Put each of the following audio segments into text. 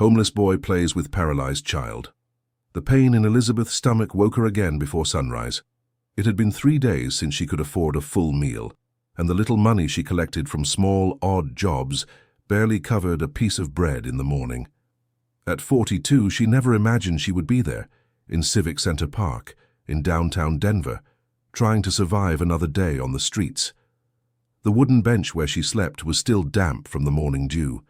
Homeless boy plays with paralyzed child. The pain in Elizabeth's stomach woke her again before sunrise. It had been 3 days since she could afford a full meal, and the little money she collected from small, odd jobs barely covered a piece of bread in the morning. At 42, she never imagined she would be there, in Civic Center Park, in downtown Denver, trying to survive another day on the streets. The wooden bench where she slept was still damp from the morning dew.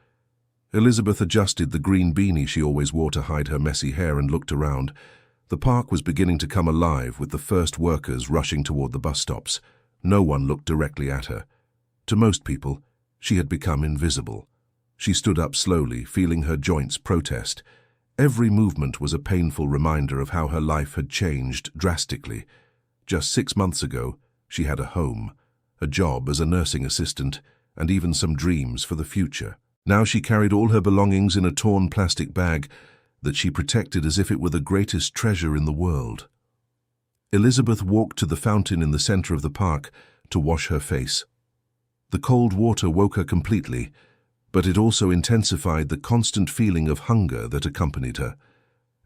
Elizabeth adjusted the green beanie she always wore to hide her messy hair and looked around. The park was beginning to come alive with the first workers rushing toward the bus stops. No one looked directly at her. To most people, she had become invisible. She stood up slowly, feeling her joints protest. Every movement was a painful reminder of how her life had changed drastically. Just 6 months ago, she had a home, a job as a nursing assistant, and even some dreams for the future. Now she carried all her belongings in a torn plastic bag that she protected as if it were the greatest treasure in the world. Elizabeth walked to the fountain in the center of the park to wash her face. The cold water woke her completely, but it also intensified the constant feeling of hunger that accompanied her.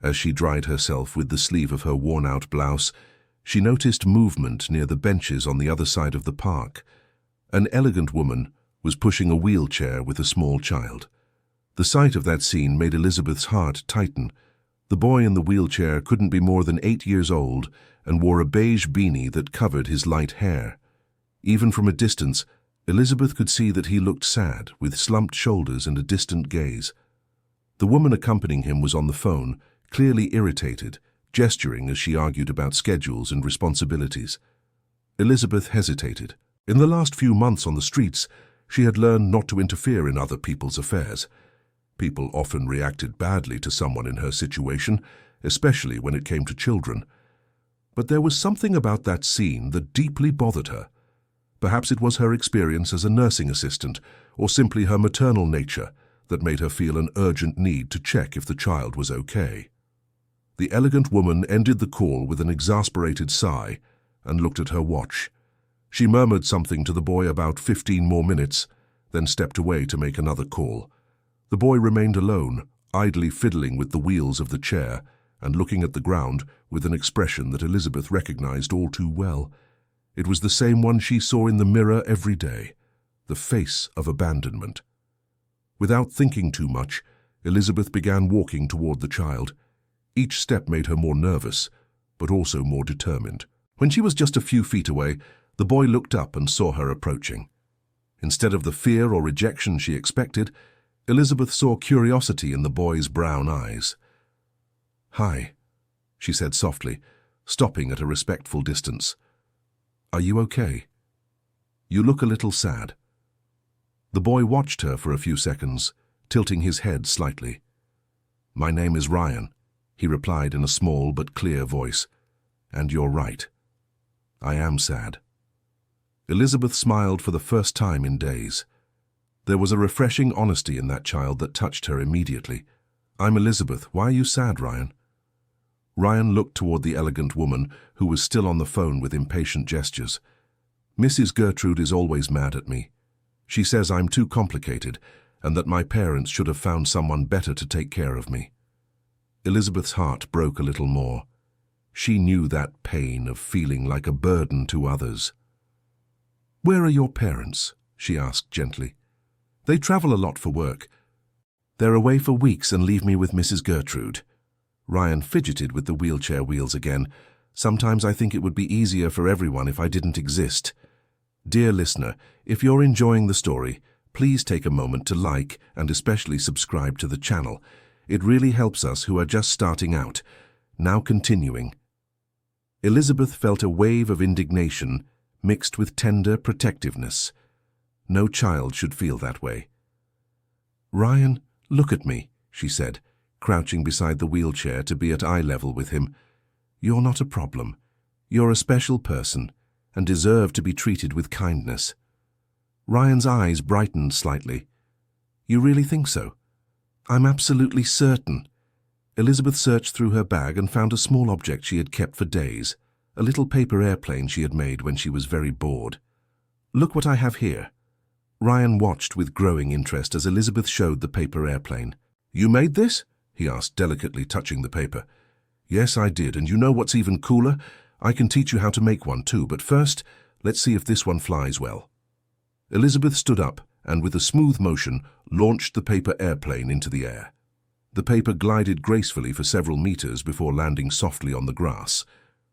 As she dried herself with the sleeve of her worn-out blouse, she noticed movement near the benches on the other side of the park. An elegant woman was pushing a wheelchair with a small child. The sight of that scene made Elizabeth's heart tighten. The boy in the wheelchair couldn't be more than 8 years old and wore a beige beanie that covered his light hair. Even from a distance, Elizabeth could see that he looked sad, with slumped shoulders and a distant gaze. The woman accompanying him was on the phone, clearly irritated, gesturing as she argued about schedules and responsibilities. Elizabeth hesitated. In the last few months on the streets, she had learned not to interfere in other people's affairs. People often reacted badly to someone in her situation, especially when it came to children. But there was something about that scene that deeply bothered her. Perhaps it was her experience as a nursing assistant, or simply her maternal nature, that made her feel an urgent need to check if the child was okay. The elegant woman ended the call with an exasperated sigh and looked at her watch. She murmured something to the boy about 15 more minutes, then stepped away to make another call. The boy remained alone, idly fiddling with the wheels of the chair and looking at the ground with an expression that Elizabeth recognized all too well. It was the same one she saw in the mirror every day, the face of abandonment. Without thinking too much, Elizabeth began walking toward the child. Each step made her more nervous, but also more determined. When she was just a few feet away, the boy looked up and saw her approaching. Instead of the fear or rejection she expected, Elizabeth saw curiosity in the boy's brown eyes. "Hi," she said softly, stopping at a respectful distance. "Are you okay? You look a little sad." The boy watched her for a few seconds, tilting his head slightly. "My name is Ryan," he replied in a small but clear voice. "And you're right. I am sad." Elizabeth smiled for the first time in days. There was a refreshing honesty in that child that touched her immediately. "I'm Elizabeth. Why are you sad, Ryan?" Ryan looked toward the elegant woman, who was still on the phone with impatient gestures. "Mrs. Gertrude is always mad at me. She says I'm too complicated and that my parents should have found someone better to take care of me." Elizabeth's heart broke a little more. She knew that pain of feeling like a burden to others. "Where are your parents?" she asked gently. "They travel a lot for work. They're away for weeks and leave me with Mrs. Gertrude." Ryan fidgeted with the wheelchair wheels again. "Sometimes I think it would be easier for everyone if I didn't exist." Dear listener, if you're enjoying the story, please take a moment to like and especially subscribe to the channel. It really helps us who are just starting out. Now continuing. Elizabeth felt a wave of indignation mixed with tender protectiveness. No child should feel that way. "Ryan, look at me," she said, crouching beside the wheelchair to be at eye level with him. "You're not a problem. You're a special person and deserve to be treated with kindness." Ryan's eyes brightened slightly. "You really think so?" "I'm absolutely certain." Elizabeth searched through her bag and found a small object she had kept for days, a little paper airplane she had made when she was very bored. "Look what I have here." Ryan watched with growing interest as Elizabeth showed the paper airplane. "You made this?" he asked, delicately touching the paper. "Yes, I did, and you know what's even cooler? I can teach you how to make one too, but first, let's see if this one flies well." Elizabeth stood up and, with a smooth motion, launched the paper airplane into the air. The paper glided gracefully for several meters before landing softly on the grass.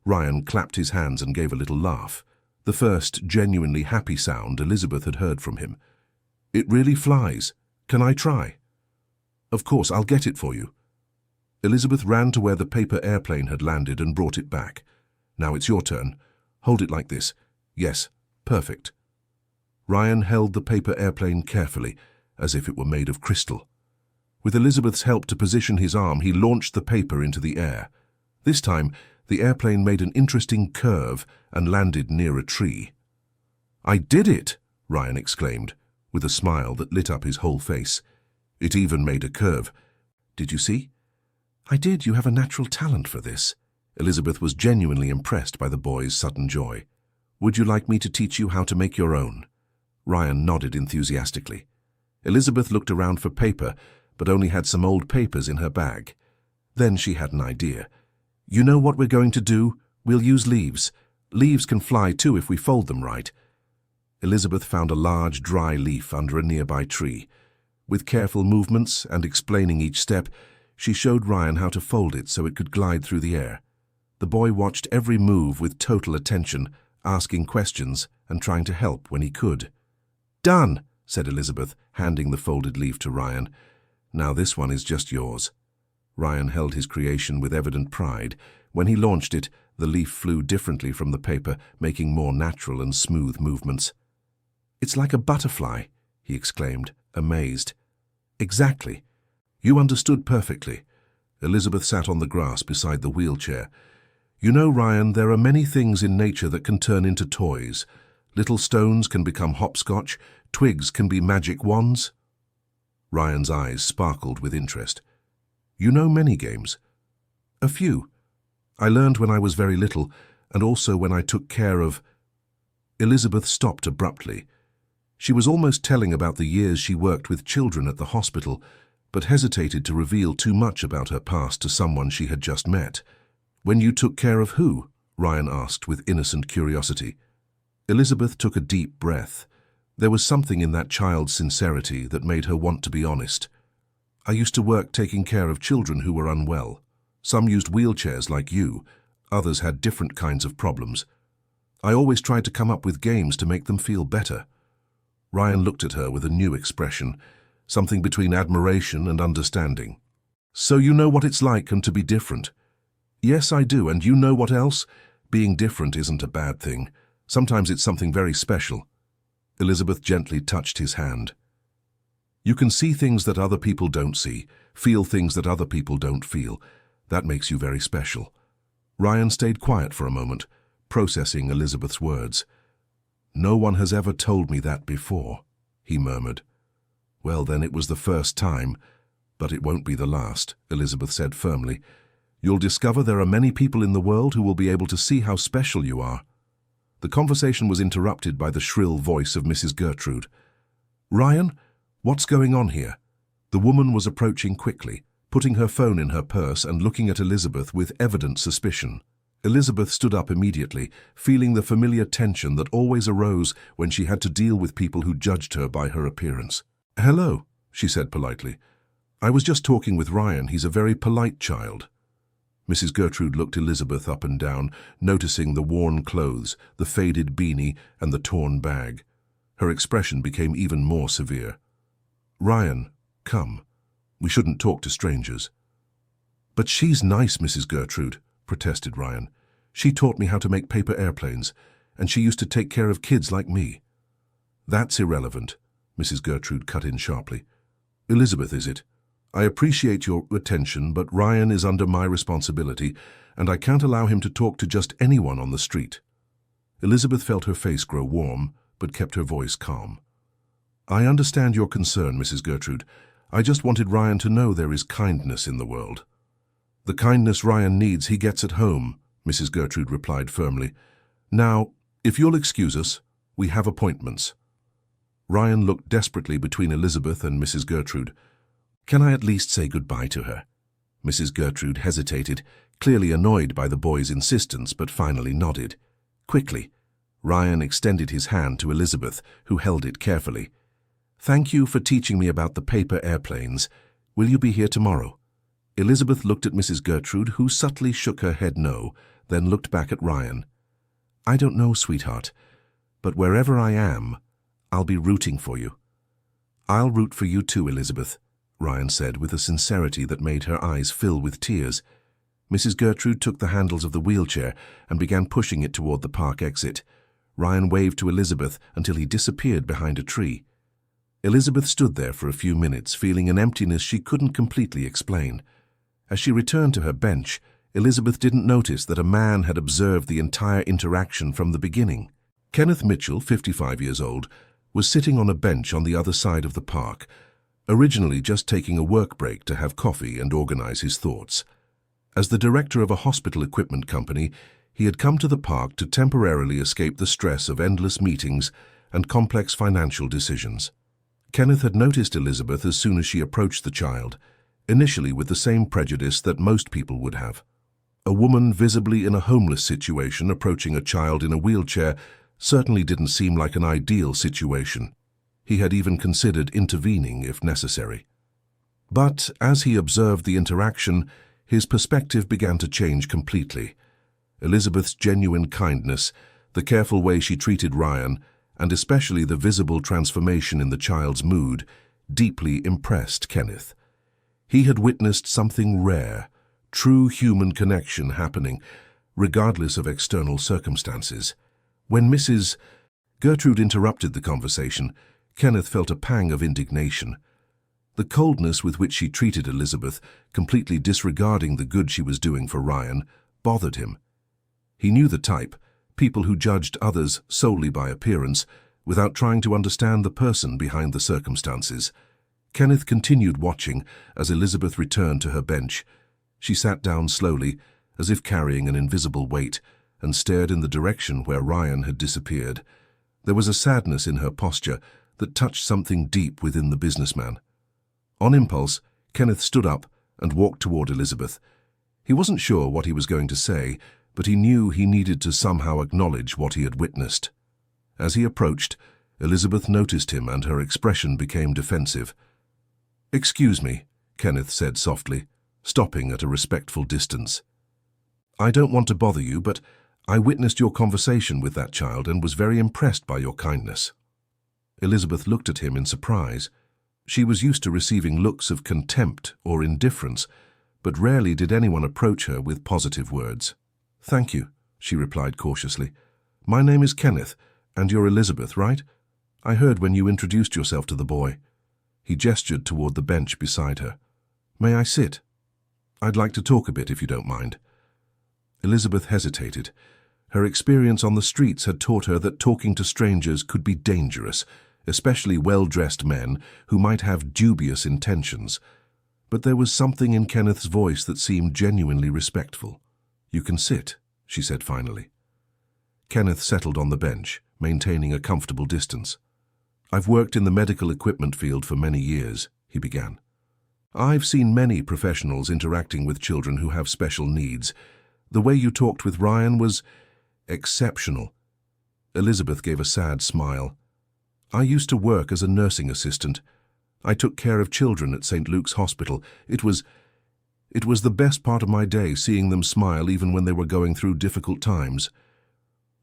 Ryan clapped his hands and gave a little laugh, the first genuinely happy sound Elizabeth had heard from him. "It really flies. Can I try?" "Of course, I'll get it for you." Elizabeth ran to where the paper airplane had landed and brought it back. "Now it's your turn. Hold it like this. Yes, perfect." Ryan held the paper airplane carefully, as if it were made of crystal. With Elizabeth's help to position his arm, he launched the paper into the air. This time, the airplane made an interesting curve and landed near a tree. "I did it!" Ryan exclaimed, with a smile that lit up his whole face. "It even made a curve. Did you see?" "I did. You have a natural talent for this." Elizabeth was genuinely impressed by the boy's sudden joy. "Would you like me to teach you how to make your own?" Ryan nodded enthusiastically. Elizabeth looked around for paper, but only had some old papers in her bag. Then she had an idea. "You know what we're going to do? We'll use leaves. Leaves can fly too if we fold them right." Elizabeth found a large, dry leaf under a nearby tree. With careful movements and explaining each step, she showed Ryan how to fold it so it could glide through the air. The boy watched every move with total attention, asking questions and trying to help when he could. "Done," said Elizabeth, handing the folded leaf to Ryan. "Now this one is just yours." Ryan held his creation with evident pride. When he launched it, the leaf flew differently from the paper, making more natural and smooth movements. "It's like a butterfly," he exclaimed, amazed. "Exactly. You understood perfectly." Elizabeth sat on the grass beside the wheelchair. "You know, Ryan, there are many things in nature that can turn into toys. Little stones can become hopscotch, twigs can be magic wands." Ryan's eyes sparkled with interest. "You know many games?" "A few. I learned when I was very little, and also when I took care of—" Elizabeth stopped abruptly. She was almost telling about the years she worked with children at the hospital, but hesitated to reveal too much about her past to someone she had just met. "When you took care of who?" Ryan asked with innocent curiosity. Elizabeth took a deep breath. There was something in that child's sincerity that made her want to be honest. "I used to work taking care of children who were unwell. Some used wheelchairs like you, others had different kinds of problems. I always tried to come up with games to make them feel better." Ryan looked at her with a new expression, something between admiration and understanding. "So you know what it's like and to be different?" "Yes, I do, and you know what else? Being different isn't a bad thing. Sometimes it's something very special." Elizabeth gently touched his hand. "You can see things that other people don't see, feel things that other people don't feel. That makes you very special." Ryan stayed quiet for a moment, processing Elizabeth's words. "No one has ever told me that before," he murmured. "Well, then it was the first time, but it won't be the last," Elizabeth said firmly. "You'll discover there are many people in the world who will be able to see how special you are." The conversation was interrupted by the shrill voice of Mrs. Gertrude. "Ryan, what's going on here?" The woman was approaching quickly, putting her phone in her purse and looking at Elizabeth with evident suspicion. Elizabeth stood up immediately, feeling the familiar tension that always arose when she had to deal with people who judged her by her appearance. "Hello," she said politely. "I was just talking with Ryan. He's a very polite child." Mrs. Gertrude looked Elizabeth up and down, noticing the worn clothes, the faded beanie, and the torn bag. Her expression became even more severe. "Ryan, come. We shouldn't talk to strangers." "But she's nice, Mrs. Gertrude," protested Ryan. "She taught me how to make paper airplanes, and she used to take care of kids like me." "That's irrelevant," Mrs. Gertrude cut in sharply. "Elizabeth, is it? I appreciate your attention, but Ryan is under my responsibility, and I can't allow him to talk to just anyone on the street." Elizabeth felt her face grow warm, but kept her voice calm. "I understand your concern, Mrs. Gertrude. I just wanted Ryan to know there is kindness in the world." "The kindness Ryan needs he gets at home," Mrs. Gertrude replied firmly. "Now, if you'll excuse us, we have appointments." Ryan looked desperately between Elizabeth and Mrs. Gertrude. Can I at least say goodbye to her? Mrs. Gertrude hesitated, clearly annoyed by the boy's insistence, but finally nodded. Quickly, Ryan extended his hand to Elizabeth, who held it carefully. Thank you for teaching me about the paper airplanes. Will you be here tomorrow? Elizabeth looked at Mrs. Gertrude, who subtly shook her head no, then looked back at Ryan. I don't know, sweetheart, but wherever I am, I'll be rooting for you. I'll root for you too, Elizabeth, Ryan said with a sincerity that made her eyes fill with tears. Mrs. Gertrude took the handles of the wheelchair and began pushing it toward the park exit. Ryan waved to Elizabeth until he disappeared behind a tree. Elizabeth stood there for a few minutes, feeling an emptiness she couldn't completely explain. As she returned to her bench, Elizabeth didn't notice that a man had observed the entire interaction from the beginning. Kenneth Mitchell, 55 years old, was sitting on a bench on the other side of the park, originally just taking a work break to have coffee and organize his thoughts. As the director of a hospital equipment company, he had come to the park to temporarily escape the stress of endless meetings and complex financial decisions. Kenneth had noticed Elizabeth as soon as she approached the child, initially with the same prejudice that most people would have. A woman visibly in a homeless situation approaching a child in a wheelchair certainly didn't seem like an ideal situation. He had even considered intervening if necessary. But as he observed the interaction, his perspective began to change completely. Elizabeth's genuine kindness, the careful way she treated Ryan, and especially the visible transformation in the child's mood, deeply impressed Kenneth. He had witnessed something rare, true human connection happening, regardless of external circumstances. When Mrs. Gertrude interrupted the conversation, Kenneth felt a pang of indignation. The coldness with which she treated Elizabeth, completely disregarding the good she was doing for Ryan, bothered him. He knew the type, people who judged others solely by appearance, without trying to understand the person behind the circumstances. Kenneth continued watching as Elizabeth returned to her bench. She sat down slowly, as if carrying an invisible weight, and stared in the direction where Ryan had disappeared. There was a sadness in her posture that touched something deep within the businessman. On impulse, Kenneth stood up and walked toward Elizabeth. He wasn't sure what he was going to say, but he knew he needed to somehow acknowledge what he had witnessed. As he approached, Elizabeth noticed him and her expression became defensive. "Excuse me," Kenneth said softly, stopping at a respectful distance. "I don't want to bother you, but I witnessed your conversation with that child and was very impressed by your kindness." Elizabeth looked at him in surprise. She was used to receiving looks of contempt or indifference, but rarely did anyone approach her with positive words. "Thank you," she replied cautiously. "My name is Kenneth, and you're Elizabeth, right? I heard when you introduced yourself to the boy." He gestured toward the bench beside her. "May I sit? I'd like to talk a bit, if you don't mind." Elizabeth hesitated. Her experience on the streets had taught her that talking to strangers could be dangerous, especially well-dressed men who might have dubious intentions. But there was something in Kenneth's voice that seemed genuinely respectful. "You can sit," she said finally. Kenneth settled on the bench, maintaining a comfortable distance. "I've worked in the medical equipment field for many years," he began. "I've seen many professionals interacting with children who have special needs. The way you talked with Ryan was exceptional." Elizabeth gave a sad smile. "I used to work as a nursing assistant. I took care of children at St. Luke's Hospital. It was the best part of my day, seeing them smile even when they were going through difficult times."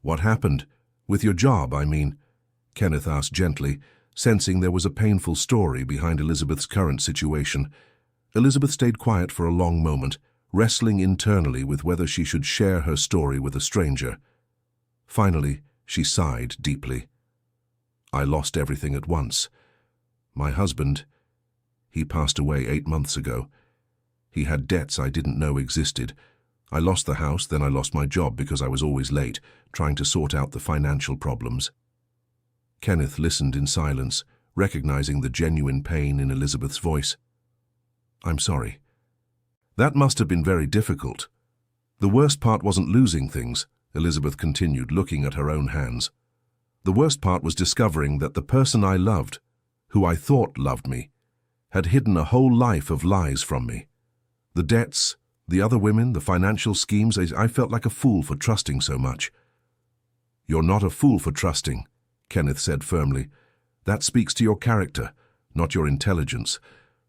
"What happened? With your job, I mean?" Kenneth asked gently, sensing there was a painful story behind Elizabeth's current situation. Elizabeth stayed quiet for a long moment, wrestling internally with whether she should share her story with a stranger. Finally, she sighed deeply. "I lost everything at once. My husband, he passed away 8 months ago. He had debts I didn't know existed. I lost the house, then I lost my job because I was always late, trying to sort out the financial problems." Kenneth listened in silence, recognizing the genuine pain in Elizabeth's voice. "I'm sorry. That must have been very difficult. The worst part wasn't losing things," Elizabeth continued, looking at her own hands. "The worst part was discovering that the person I loved, who I thought loved me, had hidden a whole life of lies from me. The debts, the other women, the financial schemes, I felt like a fool for trusting so much. "You're not a fool for trusting," Kenneth said firmly. "That speaks to your character, not your intelligence.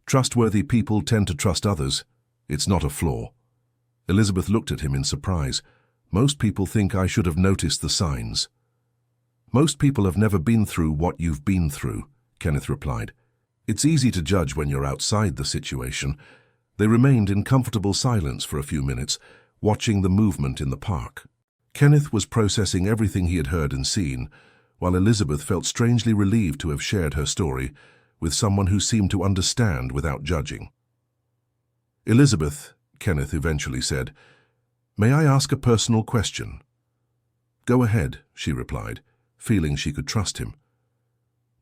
Trustworthy people tend to trust others. It's not a flaw." Elizabeth looked at him in surprise. "Most people think I should have noticed the signs." "Most people have never been through what you've been through," Kenneth replied. "It's easy to judge when you're outside the situation." They remained in comfortable silence for a few minutes, watching the movement in the park. Kenneth was processing everything he had heard and seen, while Elizabeth felt strangely relieved to have shared her story with someone who seemed to understand without judging. "Elizabeth," Kenneth eventually said, "may I ask a personal question?" "Go ahead," she replied, feeling she could trust him.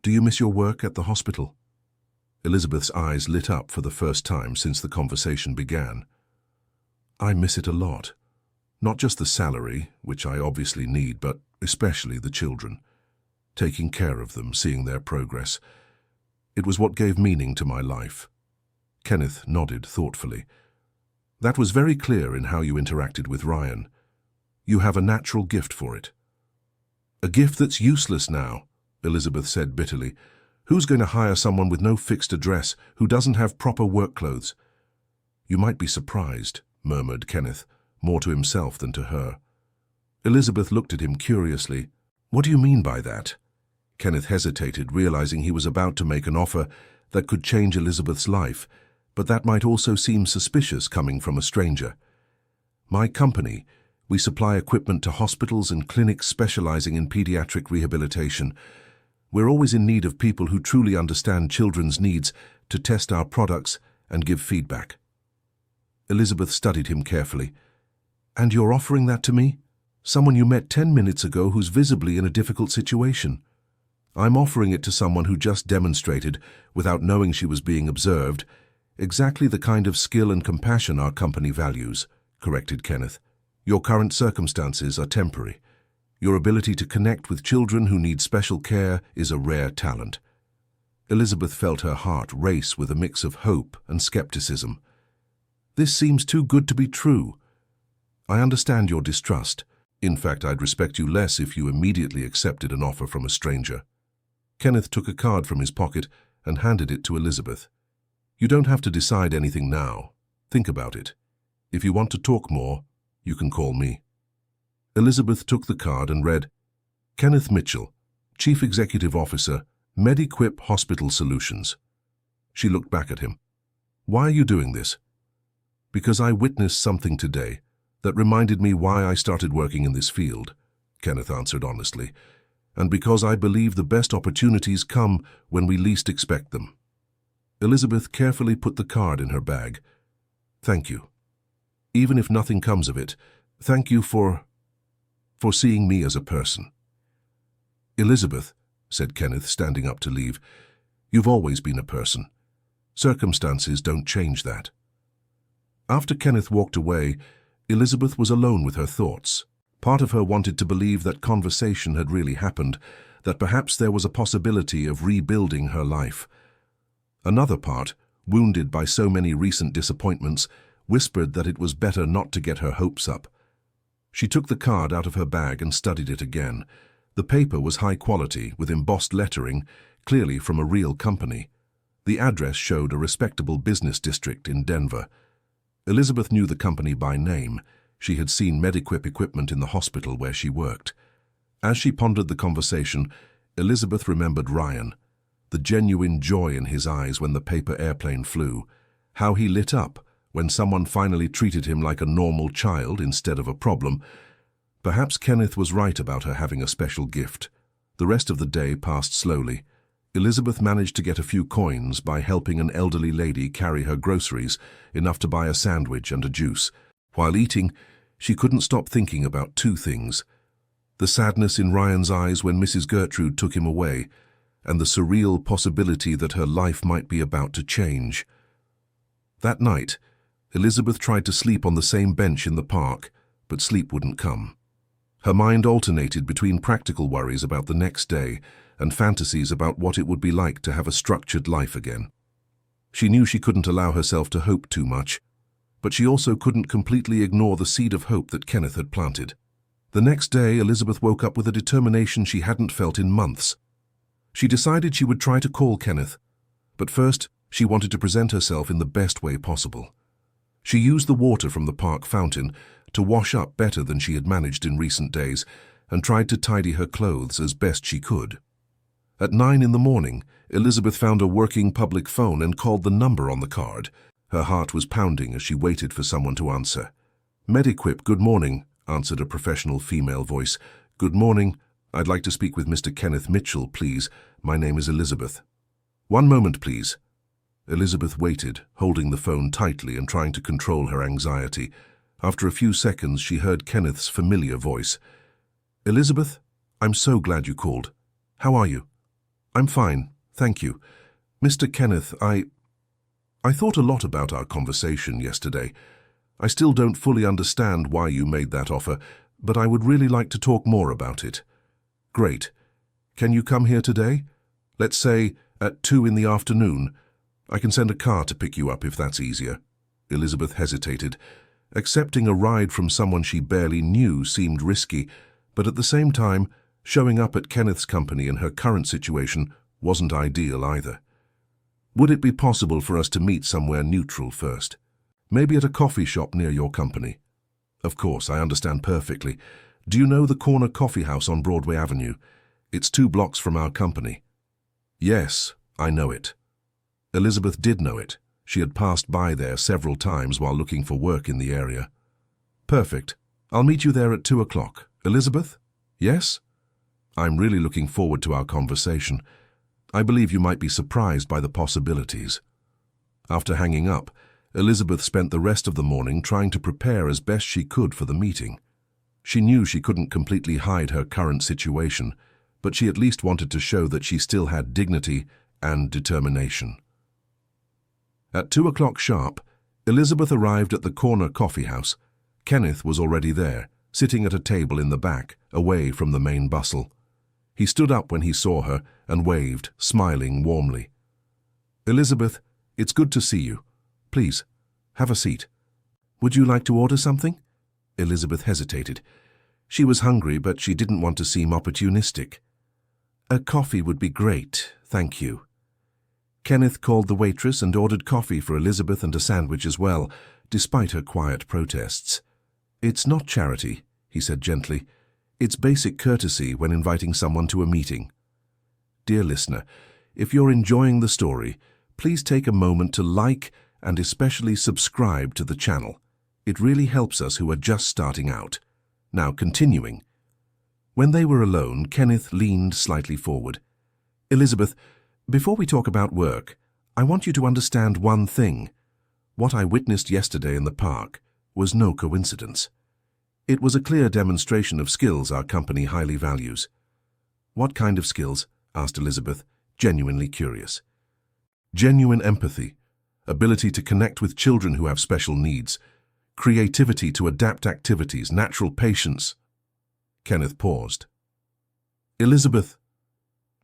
"Do you miss your work at the hospital?" Elizabeth's eyes lit up for the first time since the conversation began. "I miss it a lot. Not just the salary, which I obviously need, but especially the children. Taking care of them, seeing their progress. It was what gave meaning to my life." Kenneth nodded thoughtfully. "That was very clear in how you interacted with Ryan. You have a natural gift for it." "A gift that's useless now," Elizabeth said bitterly. "Who's going to hire someone with no fixed address, who doesn't have proper work clothes?" "You might be surprised," murmured Kenneth, more to himself than to her. Elizabeth looked at him curiously. "What do you mean by that?" Kenneth hesitated, realizing he was about to make an offer that could change Elizabeth's life, but that might also seem suspicious coming from a stranger. "My company, we supply equipment to hospitals and clinics specializing in pediatric rehabilitation. We're always in need of people who truly understand children's needs to test our products and give feedback." Elizabeth studied him carefully. "And you're offering that to me? Someone you met 10 minutes ago who's visibly in a difficult situation." "I'm offering it to someone who just demonstrated, without knowing she was being observed, exactly the kind of skill and compassion our company values," corrected Kenneth. "Your current circumstances are temporary. Your ability to connect with children who need special care is a rare talent." Elizabeth felt her heart race with a mix of hope and skepticism. "This seems too good to be true. I understand your distrust. In fact, I'd respect you less if you immediately accepted an offer from a stranger." Kenneth took a card from his pocket and handed it to Elizabeth. "You don't have to decide anything now. Think about it. If you want to talk more, you can call me." Elizabeth took the card and read, "Kenneth Mitchell, Chief Executive Officer, Mediquip Hospital Solutions." She looked back at him. "Why are you doing this?" "Because I witnessed something today that reminded me why I started working in this field," Kenneth answered honestly, "and because I believe the best opportunities come when we least expect them." Elizabeth carefully put the card in her bag. "Thank you. Even if nothing comes of it, thank you for seeing me as a person." "Elizabeth," said Kenneth, standing up to leave, "you've always been a person. Circumstances don't change that." After Kenneth walked away, Elizabeth was alone with her thoughts. Part of her wanted to believe that conversation had really happened, that perhaps there was a possibility of rebuilding her life. Another part, wounded by so many recent disappointments, whispered that it was better not to get her hopes up. She took the card out of her bag and studied it again. The paper was high quality, with embossed lettering, clearly from a real company. The address showed a respectable business district in Denver. Elizabeth knew the company by name. She had seen Mediquip equipment in the hospital where she worked. As she pondered the conversation, Elizabeth remembered Ryan, the genuine joy in his eyes when the paper airplane flew, how he lit up when someone finally treated him like a normal child instead of a problem. Perhaps Kenneth was right about her having a special gift. The rest of the day passed slowly. Elizabeth managed to get a few coins by helping an elderly lady carry her groceries, enough to buy a sandwich and a juice. While eating, she couldn't stop thinking about two things: the sadness in Ryan's eyes when Mrs. Gertrude took him away, and the surreal possibility that her life might be about to change. That night, Elizabeth tried to sleep on the same bench in the park, but sleep wouldn't come. Her mind alternated between practical worries about the next day and fantasies about what it would be like to have a structured life again. She knew she couldn't allow herself to hope too much, but she also couldn't completely ignore the seed of hope that Kenneth had planted. The next day, Elizabeth woke up with a determination she hadn't felt in months. She decided she would try to call Kenneth, but first she wanted to present herself in the best way possible. She used the water from the park fountain to wash up better than she had managed in recent days and tried to tidy her clothes as best she could. At 9 in the morning, Elizabeth found a working public phone and called the number on the card. Her heart was pounding as she waited for someone to answer. "Mediquip, good morning," answered a professional female voice. "Good morning. I'd like to speak with Mr. Kenneth Mitchell, please. My name is Elizabeth." "One moment, please." Elizabeth waited, holding the phone tightly and trying to control her anxiety. After a few seconds, she heard Kenneth's familiar voice. "Elizabeth, I'm so glad you called. How are you?" "I'm fine, thank you. Mr. Kenneth, I thought a lot about our conversation yesterday. I still don't fully understand why you made that offer, but I would really like to talk more about it." "Great. Can you come here today? Let's say at 2 in the afternoon. I can send a car to pick you up if that's easier." Elizabeth hesitated. Accepting a ride from someone she barely knew seemed risky, but at the same time, showing up at Kenneth's company in her current situation wasn't ideal either. "Would it be possible for us to meet somewhere neutral first? Maybe at a coffee shop near your company?" "Of course, I understand perfectly. Do you know the corner coffee house on Broadway Avenue? It's 2 blocks from our company." "Yes, I know it." Elizabeth did know it. She had passed by there several times while looking for work in the area. "Perfect. I'll meet you there at 2 o'clock. Elizabeth?" "Yes?" "I'm really looking forward to our conversation. I believe you might be surprised by the possibilities." After hanging up, Elizabeth spent the rest of the morning trying to prepare as best she could for the meeting. She knew she couldn't completely hide her current situation, but she at least wanted to show that she still had dignity and determination. At 2 o'clock sharp, Elizabeth arrived at the corner coffee house. Kenneth was already there, sitting at a table in the back, away from the main bustle. He stood up when he saw her and waved, smiling warmly. "Elizabeth, it's good to see you. Please, have a seat." "Would you like to order something?" Elizabeth hesitated. She was hungry, but she didn't want to seem opportunistic. "A coffee would be great, thank you." Kenneth called the waitress and ordered coffee for Elizabeth and a sandwich as well, despite her quiet protests. "It's not charity," he said gently. "It's basic courtesy when inviting someone to a meeting." Dear listener, if you're enjoying the story, please take a moment to like and especially subscribe to the channel. It really helps us who are just starting out. Now continuing. When they were alone, Kenneth leaned slightly forward. "Elizabeth, before we talk about work, I want you to understand one thing. What I witnessed yesterday in the park was no coincidence. It was a clear demonstration of skills our company highly values." "What kind of skills?" asked Elizabeth, genuinely curious. "Genuine empathy, ability to connect with children who have special needs, creativity to adapt activities, natural patience." Kenneth paused. "Elizabeth,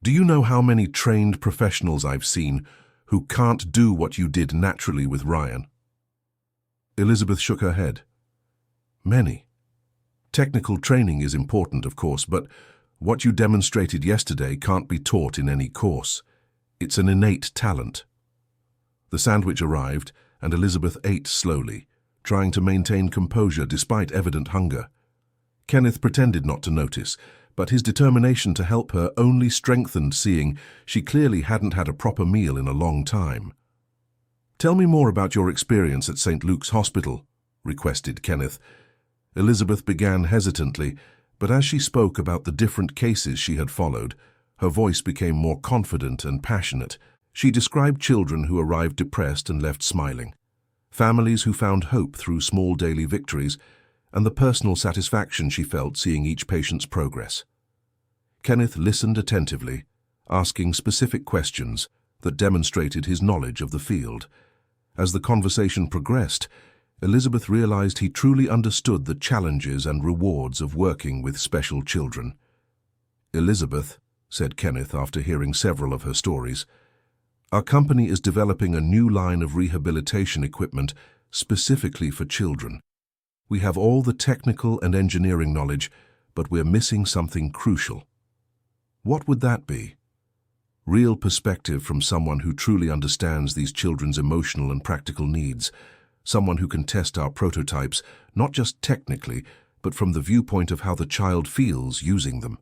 do you know how many trained professionals I've seen who can't do what you did naturally with Ryan?" Elizabeth shook her head. "Many. Technical training is important, of course, but what you demonstrated yesterday can't be taught in any course. It's an innate talent." The sandwich arrived, and Elizabeth ate slowly, trying to maintain composure despite evident hunger. Kenneth pretended not to notice, but his determination to help her only strengthened, seeing she clearly hadn't had a proper meal in a long time. "Tell me more about your experience at St. Luke's Hospital," requested Kenneth. Elizabeth began hesitantly, but as she spoke about the different cases she had followed, her voice became more confident and passionate. She described children who arrived depressed and left smiling, families who found hope through small daily victories, and the personal satisfaction she felt seeing each patient's progress. Kenneth listened attentively, asking specific questions that demonstrated his knowledge of the field. As the conversation progressed, Elizabeth realized he truly understood the challenges and rewards of working with special children. "Elizabeth," said Kenneth after hearing several of her stories, Our company is developing a new line of rehabilitation equipment specifically for children. We have all the technical and engineering knowledge, but we're missing something crucial. What would that be? Real perspective from someone who truly understands these children's emotional and practical needs, someone who can test our prototypes, not just technically, but from the viewpoint of how the child feels using them.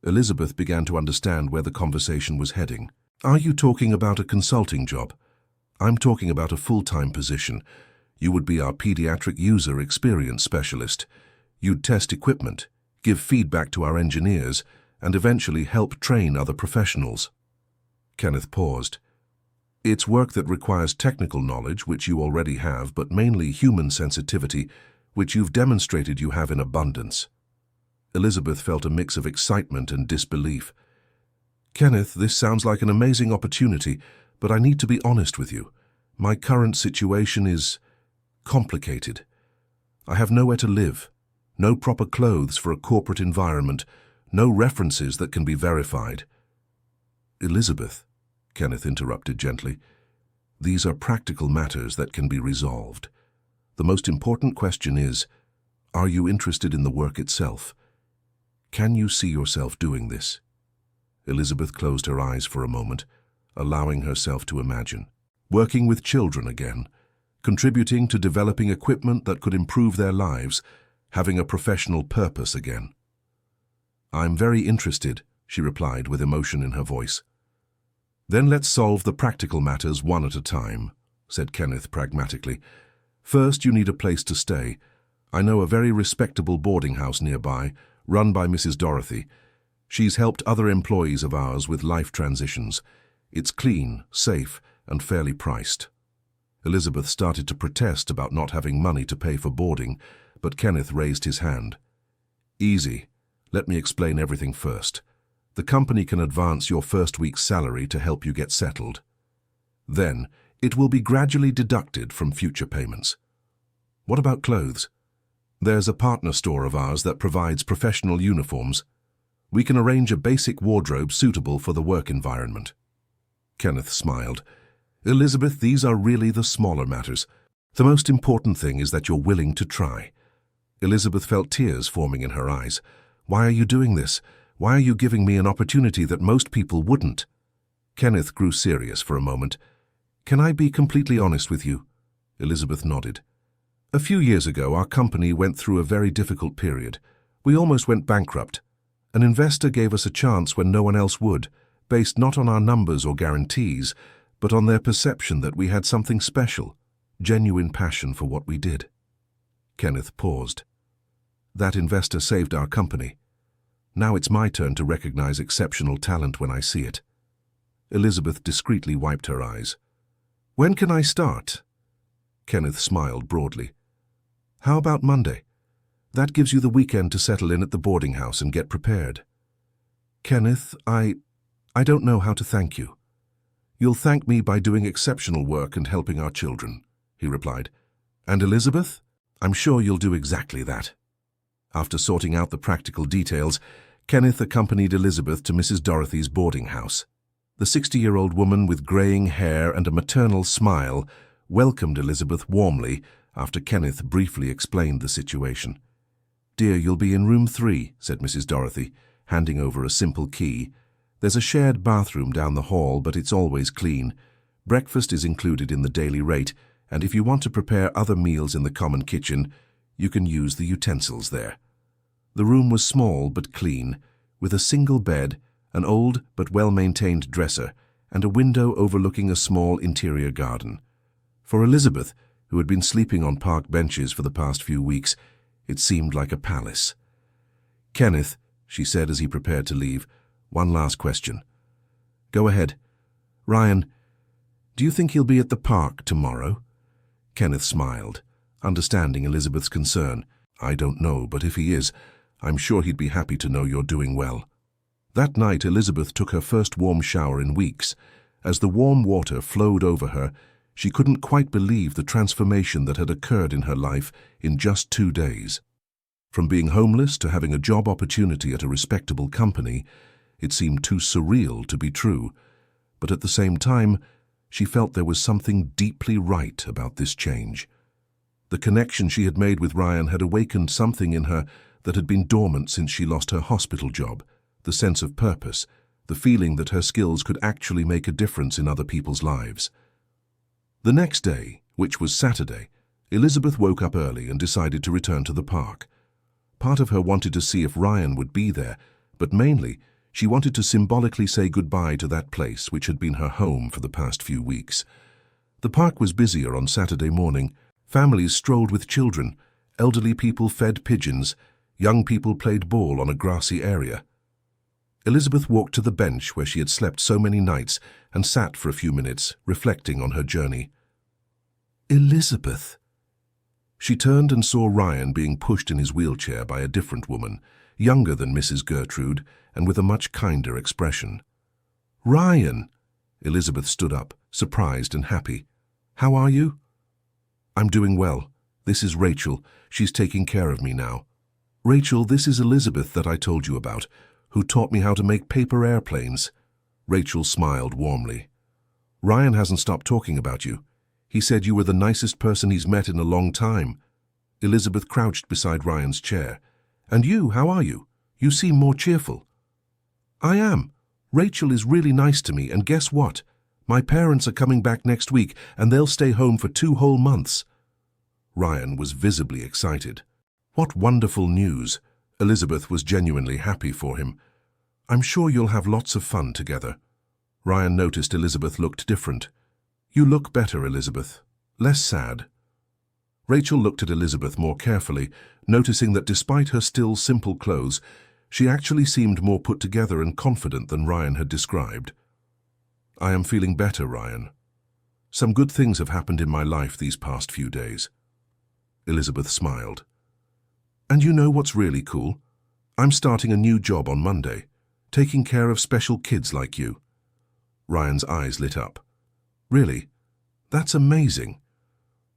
Elizabeth began to understand where the conversation was heading. Are you talking about a consulting job? I'm talking about a full-time position. You would be our pediatric user experience specialist. You'd test equipment, give feedback to our engineers, and eventually help train other professionals. Kenneth paused. It's work that requires technical knowledge, which you already have, but mainly human sensitivity, which you've demonstrated you have in abundance. Elizabeth felt a mix of excitement and disbelief. Kenneth, this sounds like an amazing opportunity, but I need to be honest with you. My current situation is complicated. I have nowhere to live, no proper clothes for a corporate environment, no references that can be verified. Elizabeth, Kenneth interrupted gently, these are practical matters that can be resolved. The most important question is, are you interested in the work itself? Can you see yourself doing this? Elizabeth closed her eyes for a moment, allowing herself to imagine. Working with children again, contributing to developing equipment that could improve their lives, having a professional purpose again. I'm very interested, she replied with emotion in her voice. Then let's solve the practical matters one at a time, said Kenneth pragmatically. First, you need a place to stay. I know a very respectable boarding house nearby, run by Mrs. Dorothy. She's helped other employees of ours with life transitions. It's clean, safe, and fairly priced. Elizabeth started to protest about not having money to pay for boarding, but Kenneth raised his hand. Easy. Let me explain everything first. The company can advance your first week's salary to help you get settled. Then, it will be gradually deducted from future payments. What about clothes? There's a partner store of ours that provides professional uniforms. We can arrange a basic wardrobe suitable for the work environment. Kenneth smiled. Elizabeth, these are really the smaller matters. The most important thing is that you're willing to try. Elizabeth felt tears forming in her eyes. Why are you doing this? Why are you giving me an opportunity that most people wouldn't? Kenneth grew serious for a moment. Can I be completely honest with you? Elizabeth nodded. A few years ago, our company went through a very difficult period. We almost went bankrupt. An investor gave us a chance when no one else would, based not on our numbers or guarantees, but on their perception that we had something special, genuine passion for what we did. Kenneth paused. That investor saved our company. Now it's my turn to recognize exceptional talent when I see it. Elizabeth discreetly wiped her eyes. When can I start? Kenneth smiled broadly. How about Monday? That gives you the weekend to settle in at the boarding house and get prepared. Kenneth, I don't know how to thank you. You'll thank me by doing exceptional work and helping our children, he replied. And Elizabeth, I'm sure you'll do exactly that. After sorting out the practical details, Kenneth accompanied Elizabeth to Mrs. Dorothy's boarding house. The 60-year-old woman with graying hair and a maternal smile welcomed Elizabeth warmly after Kenneth briefly explained the situation. Dear, you'll be in room 3, said Mrs. Dorothy, handing over a simple key. There's a shared bathroom down the hall, but it's always clean. Breakfast is included in the daily rate, and if you want to prepare other meals in the common kitchen, you can use the utensils there. The room was small but clean, with a single bed, an old but well-maintained dresser, and a window overlooking a small interior garden. For Elizabeth, who had been sleeping on park benches for the past few weeks, it seemed like a palace. Kenneth, she said as he prepared to leave, one last question. Go ahead. Ryan, do you think he'll be at the park tomorrow? Kenneth smiled, understanding Elizabeth's concern. I don't know, but if he is, I'm sure he'd be happy to know you're doing well. That night, Elizabeth took her first warm shower in weeks. As the warm water flowed over her, she couldn't quite believe the transformation that had occurred in her life in just 2 days. From being homeless to having a job opportunity at a respectable company, it seemed too surreal to be true. but at the same time, she felt there was something deeply right about this change. The connection she had made with Ryan had awakened something in her that had been dormant since she lost her hospital job, the sense of purpose, the feeling that her skills could actually make a difference in other people's lives. The next day, which was Saturday, Elizabeth woke up early and decided to return to the park. Part of her wanted to see if Ryan would be there, but mainly, she wanted to symbolically say goodbye to that place which had been her home for the past few weeks. The park was busier on Saturday morning. Families strolled with children, elderly people fed pigeons, young people played ball on a grassy area. Elizabeth walked to the bench where she had slept so many nights and sat for a few minutes, reflecting on her journey. Elizabeth! She turned and saw Ryan being pushed in his wheelchair by a different woman, younger than Mrs. Gertrude and with a much kinder expression. Ryan! Elizabeth stood up, surprised and happy. How are you? I'm doing well. This is Rachel. She's taking care of me now. Rachel, this is Elizabeth that I told you about, who taught me how to make paper airplanes. Rachel smiled warmly. Ryan hasn't stopped talking about you. He said you were the nicest person he's met in a long time. Elizabeth crouched beside Ryan's chair. And you, how are you? You seem more cheerful. I am. Rachel is really nice to me, and guess what? My parents are coming back next week, and they'll stay home for 2 whole months. Ryan was visibly excited. What wonderful news! Elizabeth was genuinely happy for him. I'm sure you'll have lots of fun together. Ryan noticed Elizabeth looked different. You look better, Elizabeth. Less sad. Rachel looked at Elizabeth more carefully, noticing that despite her still simple clothes, she actually seemed more put together and confident than Ryan had described. I am feeling better, Ryan. Some good things have happened in my life these past few days. Elizabeth smiled. And you know what's really cool? I'm starting a new job on Monday, taking care of special kids like you. Ryan's eyes lit up. Really? That's amazing.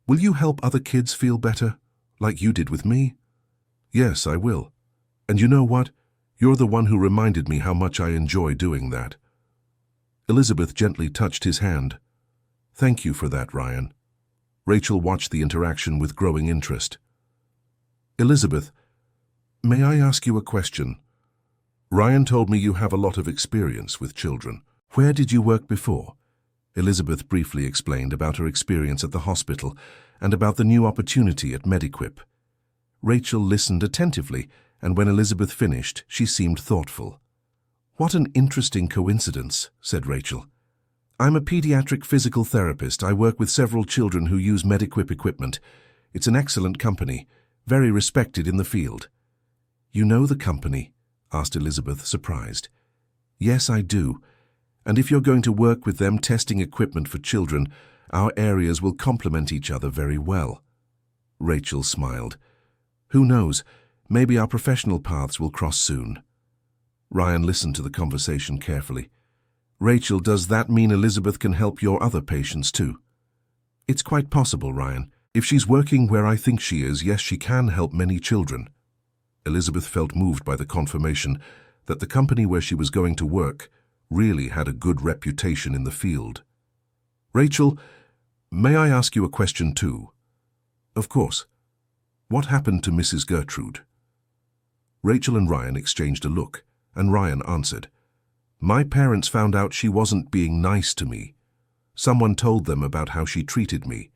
Will you help other kids feel better, like you did with me? Yes, I will. And you know what? You're the one who reminded me how much I enjoy doing that. Elizabeth gently touched his hand. Thank you for that, Ryan. Rachel watched the interaction with growing interest. Elizabeth, may I ask you a question? Ryan told me you have a lot of experience with children. Where did you work before? Elizabeth briefly explained about her experience at the hospital and about the new opportunity at Mediquip. Rachel listened attentively, and when Elizabeth finished, she seemed thoughtful. What an interesting coincidence, said Rachel. I'm a pediatric physical therapist. I work with several children who use Mediquip equipment. It's an excellent company, very respected in the field. You know the company? Asked Elizabeth, surprised. Yes, I do. And if you're going to work with them testing equipment for children, our areas will complement each other very well. Rachel smiled. Who knows, maybe our professional paths will cross soon. Ryan listened to the conversation carefully. Rachel, does that mean Elizabeth can help your other patients too? It's quite possible, Ryan. If she's working where I think she is, yes, she can help many children. Elizabeth felt moved by the confirmation that the company where she was going to work really had a good reputation in the field. Rachel, may I ask you a question too? Of course. What happened to Mrs. Gertrude? Rachel and Ryan exchanged a look, and Ryan answered, My parents found out she wasn't being nice to me. Someone told them about how she treated me.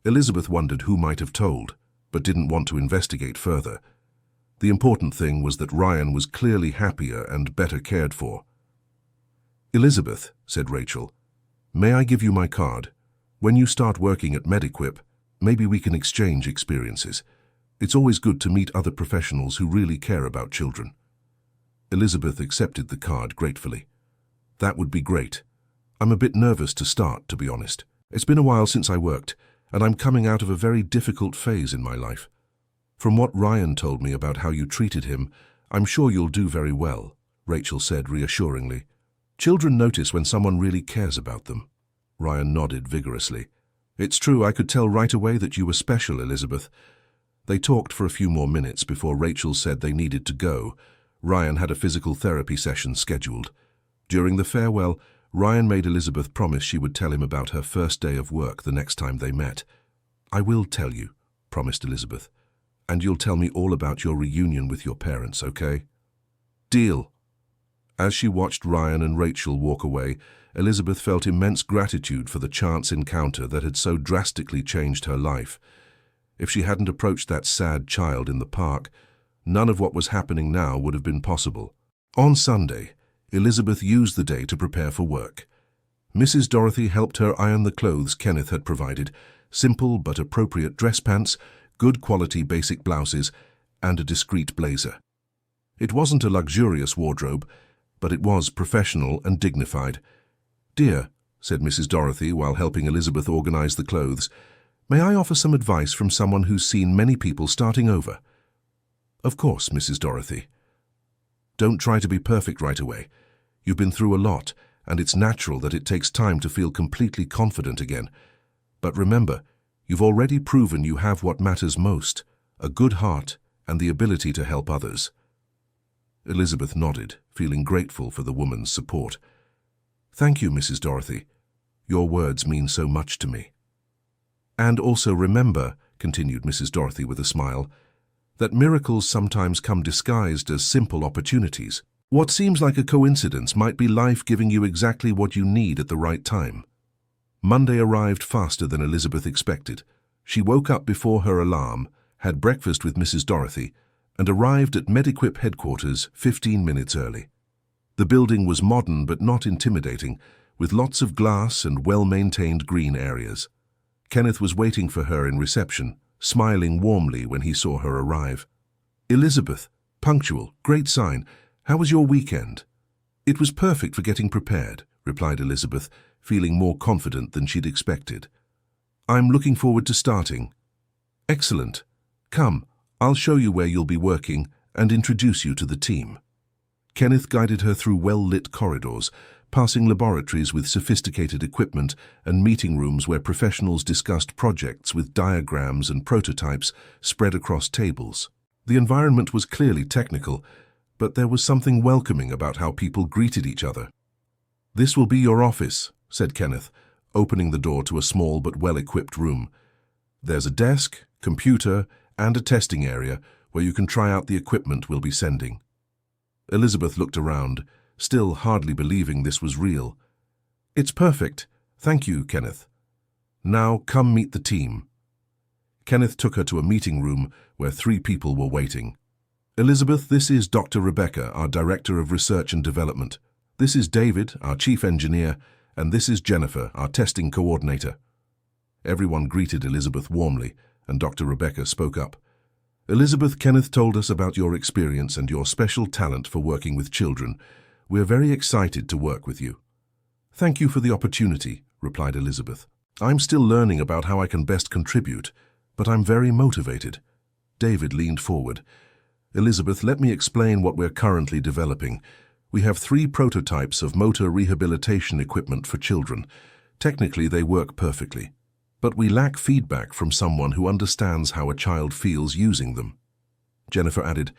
Elizabeth wondered who might have told, but didn't want to investigate further. The important thing was that Ryan was clearly happier and better cared for. Elizabeth, said Rachel, may I give you my card? When you start working at Mediquip, maybe we can exchange experiences. It's always good to meet other professionals who really care about children. Elizabeth accepted the card gratefully. That would be great. I'm a bit nervous to start, to be honest. It's been a while since I worked, and I'm coming out of a very difficult phase in my life. From what Ryan told me about how you treated him, I'm sure you'll do very well, Rachel said reassuringly. Children notice when someone really cares about them. Ryan nodded vigorously. It's true, I could tell right away that you were special, Elizabeth. They talked for a few more minutes before Rachel said they needed to go. Ryan had a physical therapy session scheduled. During the farewell, Ryan made Elizabeth promise she would tell him about her first day of work the next time they met. "I will tell you," promised Elizabeth. "And you'll tell me all about your reunion with your parents, okay?" "Deal." As she watched Ryan and Rachel walk away, Elizabeth felt immense gratitude for the chance encounter that had so drastically changed her life. If she hadn't approached that sad child in the park, none of what was happening now would have been possible. On Sunday, Elizabeth used the day to prepare for work. Mrs. Dorothy helped her iron the clothes Kenneth had provided, simple but appropriate dress pants, good quality basic blouses, and a discreet blazer. It wasn't a luxurious wardrobe, but it was professional and dignified. "Dear," said Mrs. Dorothy while helping Elizabeth organize the clothes, "may I offer some advice from someone who's seen many people starting over?" "Of course, Mrs. Dorothy." "Don't try to be perfect right away. You've been through a lot, and it's natural that it takes time to feel completely confident again. But remember, you've already proven you have what matters most, a good heart and the ability to help others." Elizabeth nodded, feeling grateful for the woman's support. "Thank you, Mrs. Dorothy. Your words mean so much to me." "And also remember," continued Mrs. Dorothy with a smile, "that miracles sometimes come disguised as simple opportunities. What seems like a coincidence might be life giving you exactly what you need at the right time." Monday arrived faster than Elizabeth expected. She woke up before her alarm, had breakfast with Mrs. Dorothy, and arrived at Mediquip headquarters 15 minutes early. The building was modern but not intimidating, with lots of glass and well-maintained green areas. Kenneth was waiting for her in reception, smiling warmly when he saw her arrive. "Elizabeth, punctual, great sign. How was your weekend?" "It was perfect for getting prepared," replied Elizabeth, feeling more confident than she'd expected. "I'm looking forward to starting." "Excellent. Come, I'll show you where you'll be working and introduce you to the team." Kenneth guided her through well-lit corridors, passing laboratories with sophisticated equipment and meeting rooms where professionals discussed projects with diagrams and prototypes spread across tables. The environment was clearly technical, but there was something welcoming about how people greeted each other. "This will be your office," said Kenneth, opening the door to a small but well-equipped room. "There's a desk, computer, and a testing area where you can try out the equipment we'll be sending." Elizabeth looked around, still hardly believing this was real. "It's perfect. Thank you, Kenneth. Now come meet the team." Kenneth took her to a meeting room where 3 people were waiting. "Elizabeth, this is Dr. Rebecca, our Director of Research and Development. This is David, our Chief Engineer, and this is Jennifer, our Testing Coordinator." Everyone greeted Elizabeth warmly, and Dr. Rebecca spoke up. "Elizabeth, Kenneth told us about your experience and your special talent for working with children. We're very excited to work with you." "Thank you for the opportunity," replied Elizabeth. "I'm still learning about how I can best contribute, but I'm very motivated." David leaned forward. "Elizabeth, let me explain what we're currently developing. We have 3 prototypes of motor rehabilitation equipment for children. Technically, they work perfectly. But we lack feedback from someone who understands how a child feels using them." Jennifer added,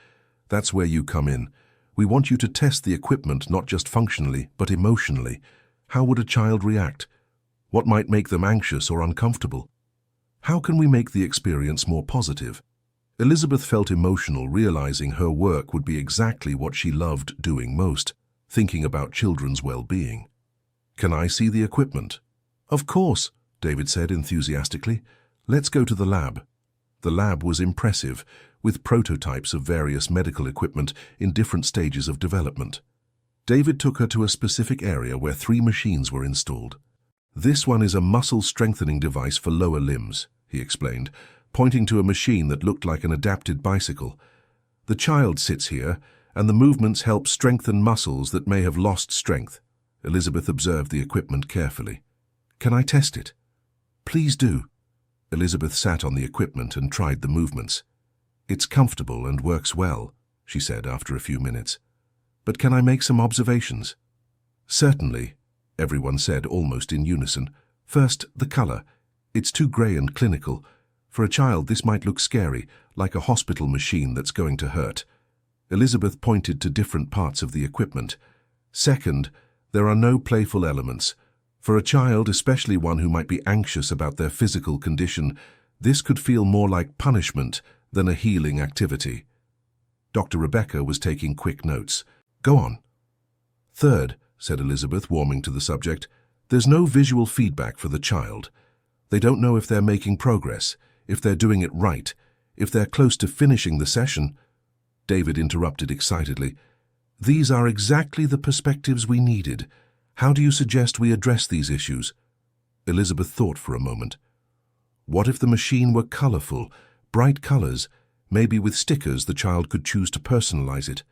"That's where you come in. We want you to test the equipment not just functionally, but emotionally. How would a child react? What might make them anxious or uncomfortable? How can we make the experience more positive?" Elizabeth felt emotional, realizing her work would be exactly what she loved doing most, thinking about children's well-being. "Can I see the equipment?" "Of course," David said enthusiastically. "Let's go to the lab." The lab was impressive, with prototypes of various medical equipment in different stages of development. David took her to a specific area where 3 machines were installed. "This one is a muscle-strengthening device for lower limbs," he explained, pointing to a machine that looked like an adapted bicycle. "The child sits here, and the movements help strengthen muscles that may have lost strength." Elizabeth observed the equipment carefully. "Can I test it?" "Please do." Elizabeth sat on the equipment and tried the movements. "It's comfortable and works well," she said after a few minutes. "But can I make some observations?" "Certainly," everyone said almost in unison. "First, the color. It's too gray and clinical. For a child, this might look scary, like a hospital machine that's going to hurt." Elizabeth pointed to different parts of the equipment. "Second, There are no playful elements. For a child, especially one who might be anxious about their physical condition, this could feel more like punishment than a healing activity. Dr. Rebecca was taking quick notes. Go on. Third, said Elizabeth, warming to the subject, there's no visual feedback for the child. They don't know if they're making progress, if they're doing it right, if they're close to finishing the session. David interrupted excitedly. These are exactly the perspectives we needed. How do you suggest we address these issues? Elizabeth thought for a moment. What if the machine were colorful, bright colors, maybe with stickers the child could choose to personalize it?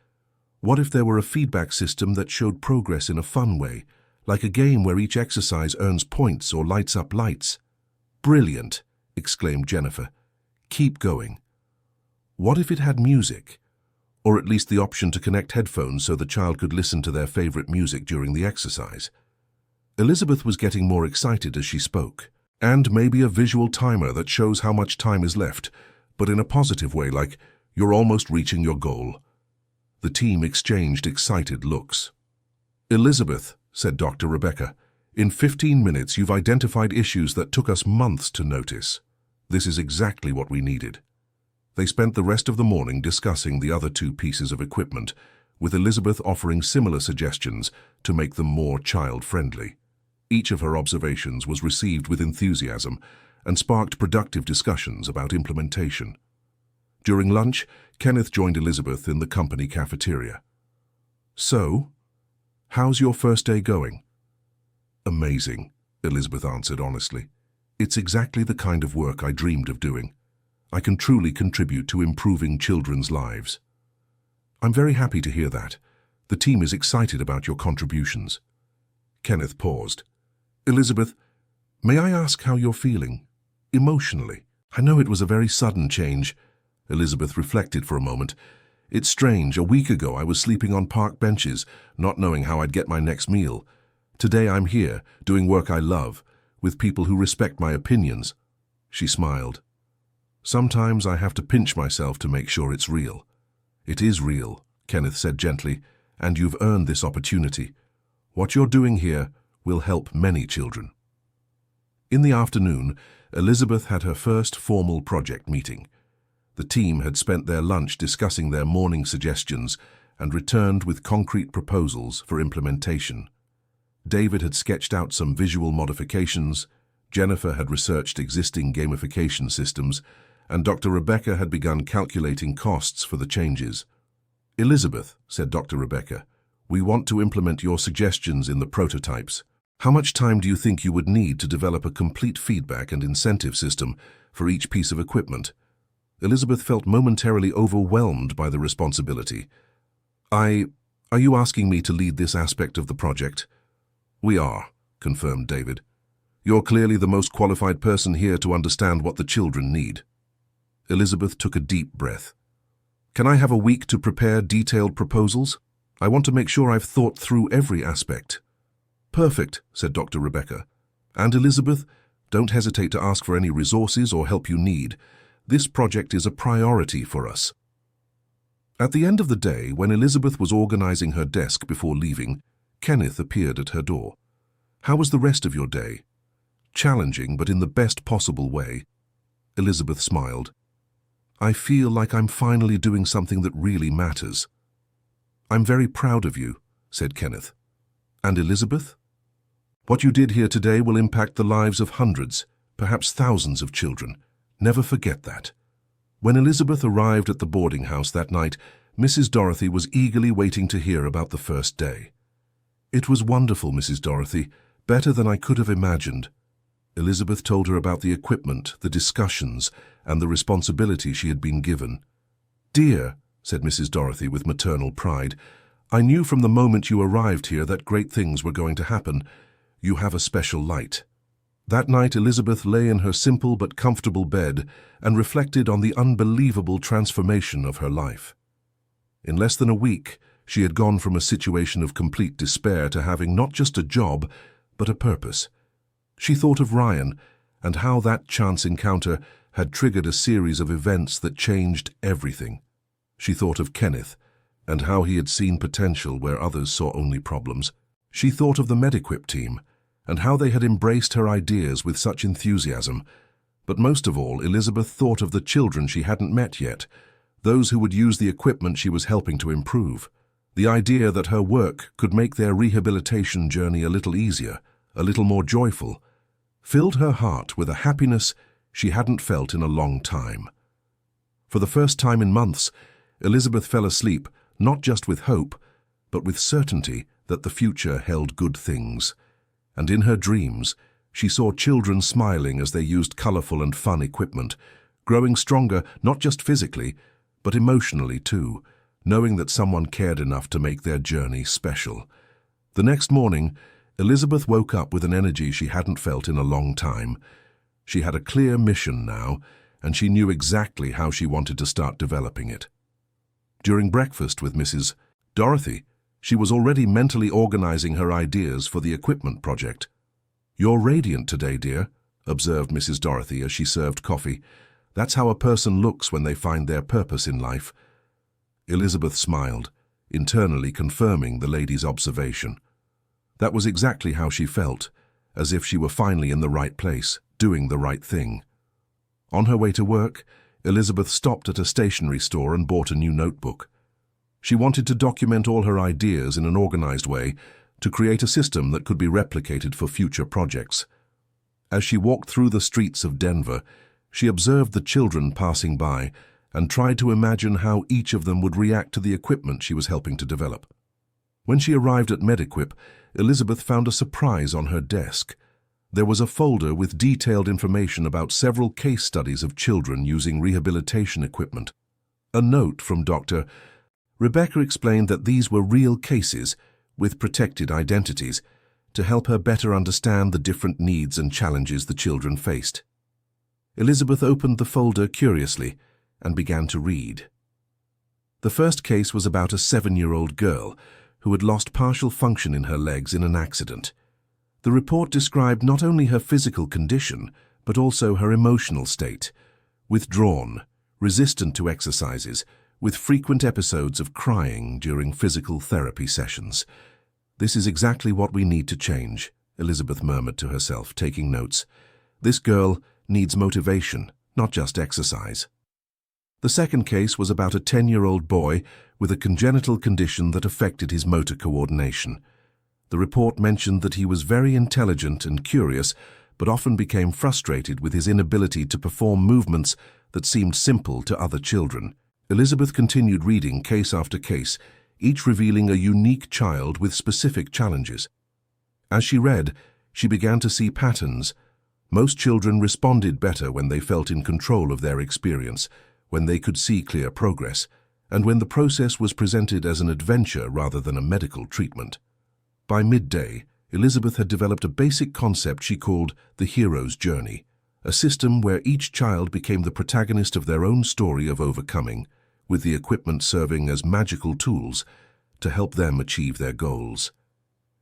What if there were a feedback system that showed progress in a fun way, like a game where each exercise earns points or lights up lights? Brilliant, exclaimed Jennifer. Keep going. What if it had music? Or at least the option to connect headphones so the child could listen to their favorite music during the exercise. Elizabeth was getting more excited as she spoke. And maybe a visual timer that shows how much time is left, but in a positive way, like you're almost reaching your goal. The team exchanged excited looks. Elizabeth, said Dr. Rebecca, in 15 minutes you've identified issues that took us months to notice. This is exactly what we needed. They spent the rest of the morning discussing the other two pieces of equipment, with Elizabeth offering similar suggestions to make them more child-friendly. Each of her observations was received with enthusiasm and sparked productive discussions about implementation. During lunch, Kenneth joined Elizabeth in the company cafeteria. So, how's your first day going? Amazing, Elizabeth answered honestly. It's exactly the kind of work I dreamed of doing. I can truly contribute to improving children's lives. I'm very happy to hear that. The team is excited about your contributions. Kenneth paused. Elizabeth, may I ask how you're feeling? Emotionally. I know it was a very sudden change. Elizabeth reflected for a moment. It's strange. A week ago I was sleeping on park benches, not knowing how I'd get my next meal. Today I'm here, doing work I love, with people who respect my opinions. She smiled. Sometimes I have to pinch myself to make sure it's real. It is real, Kenneth said gently, and you've earned this opportunity. What you're doing here will help many children. In the afternoon, Elizabeth had her first formal project meeting. The team had spent their lunch discussing their morning suggestions and returned with concrete proposals for implementation. David had sketched out some visual modifications, Jennifer had researched existing gamification systems, and Dr. Rebecca had begun calculating costs for the changes. Elizabeth, said Dr. Rebecca, we want to implement your suggestions in the prototypes. How much time do you think you would need to develop a complete feedback and incentive system for each piece of equipment? Elizabeth felt momentarily overwhelmed by the responsibility. Are you asking me to lead this aspect of the project? We are, confirmed David. You're clearly the most qualified person here to understand what the children need. Elizabeth took a deep breath. Can I have a week to prepare detailed proposals? I want to make sure I've thought through every aspect. Perfect, said Dr. Rebecca. And Elizabeth, don't hesitate to ask for any resources or help you need. This project is a priority for us. At the end of the day, when Elizabeth was organizing her desk before leaving, Kenneth appeared at her door. How was the rest of your day? Challenging, but in the best possible way. Elizabeth smiled. I feel like I'm finally doing something that really matters. I'm very proud of you, said Kenneth. And Elizabeth? What you did here today will impact the lives of hundreds, perhaps thousands of children. Never forget that. When Elizabeth arrived at the boarding house that night, Mrs. Dorothy was eagerly waiting to hear about the first day. It was wonderful, Mrs. Dorothy, better than I could have imagined. Elizabeth told her about the equipment, the discussions, and the responsibility she had been given. Dear, said Mrs. Dorothy with maternal pride, I knew from the moment you arrived here that great things were going to happen. You have a special light. That night Elizabeth lay in her simple but comfortable bed and reflected on the unbelievable transformation of her life. In less than a week, she had gone from a situation of complete despair to having not just a job, but a purpose. She thought of Ryan and how that chance encounter had triggered a series of events that changed everything. She thought of Kenneth and how he had seen potential where others saw only problems. She thought of the Mediquip team and how they had embraced her ideas with such enthusiasm. But most of all, Elizabeth thought of the children she hadn't met yet, those who would use the equipment she was helping to improve. The idea that her work could make their rehabilitation journey a little easier, a little more joyful, filled her heart with a happiness she hadn't felt in a long time. For the first time in months, Elizabeth fell asleep not just with hope, but with certainty that the future held good things. And in her dreams, she saw children smiling as they used colorful and fun equipment, growing stronger not just physically, but emotionally too, knowing that someone cared enough to make their journey special. The next morning, Elizabeth woke up with an energy she hadn't felt in a long time. She had a clear mission now, and she knew exactly how she wanted to start developing it. During breakfast with Mrs. Dorothy, she was already mentally organizing her ideas for the equipment project. "You're radiant today, dear," observed Mrs. Dorothy as she served coffee. "That's how a person looks when they find their purpose in life." Elizabeth smiled, internally confirming the lady's observation. That was exactly how she felt, as if she were finally in the right place, doing the right thing. On her way to work, Elizabeth stopped at a stationery store and bought a new notebook. She wanted to document all her ideas in an organized way to create a system that could be replicated for future projects. As she walked through the streets of Denver, she observed the children passing by and tried to imagine how each of them would react to the equipment she was helping to develop. When she arrived at Mediquip, Elizabeth found a surprise on her desk. There was a folder with detailed information about several case studies of children using rehabilitation equipment. A note from Dr. Rebecca explained that these were real cases with protected identities to help her better understand the different needs and challenges the children faced. Elizabeth opened the folder curiously and began to read. The first case was about a 7-year-old girl who had lost partial function in her legs in an accident. The report described not only her physical condition, but also her emotional state: withdrawn, resistant to exercises, with frequent episodes of crying during physical therapy sessions. "This is exactly what we need to change," Elizabeth murmured to herself, taking notes. "This girl needs motivation, not just exercise." The second case was about a 10-year-old boy with a congenital condition that affected his motor coordination. The report mentioned that he was very intelligent and curious, but often became frustrated with his inability to perform movements that seemed simple to other children. Elizabeth continued reading case after case, each revealing a unique child with specific challenges. As she read, she began to see patterns. Most children responded better when they felt in control of their experience, when they could see clear progress, and when the process was presented as an adventure rather than a medical treatment. By midday, Elizabeth had developed a basic concept she called the hero's journey, a system where each child became the protagonist of their own story of overcoming, with the equipment serving as magical tools to help them achieve their goals.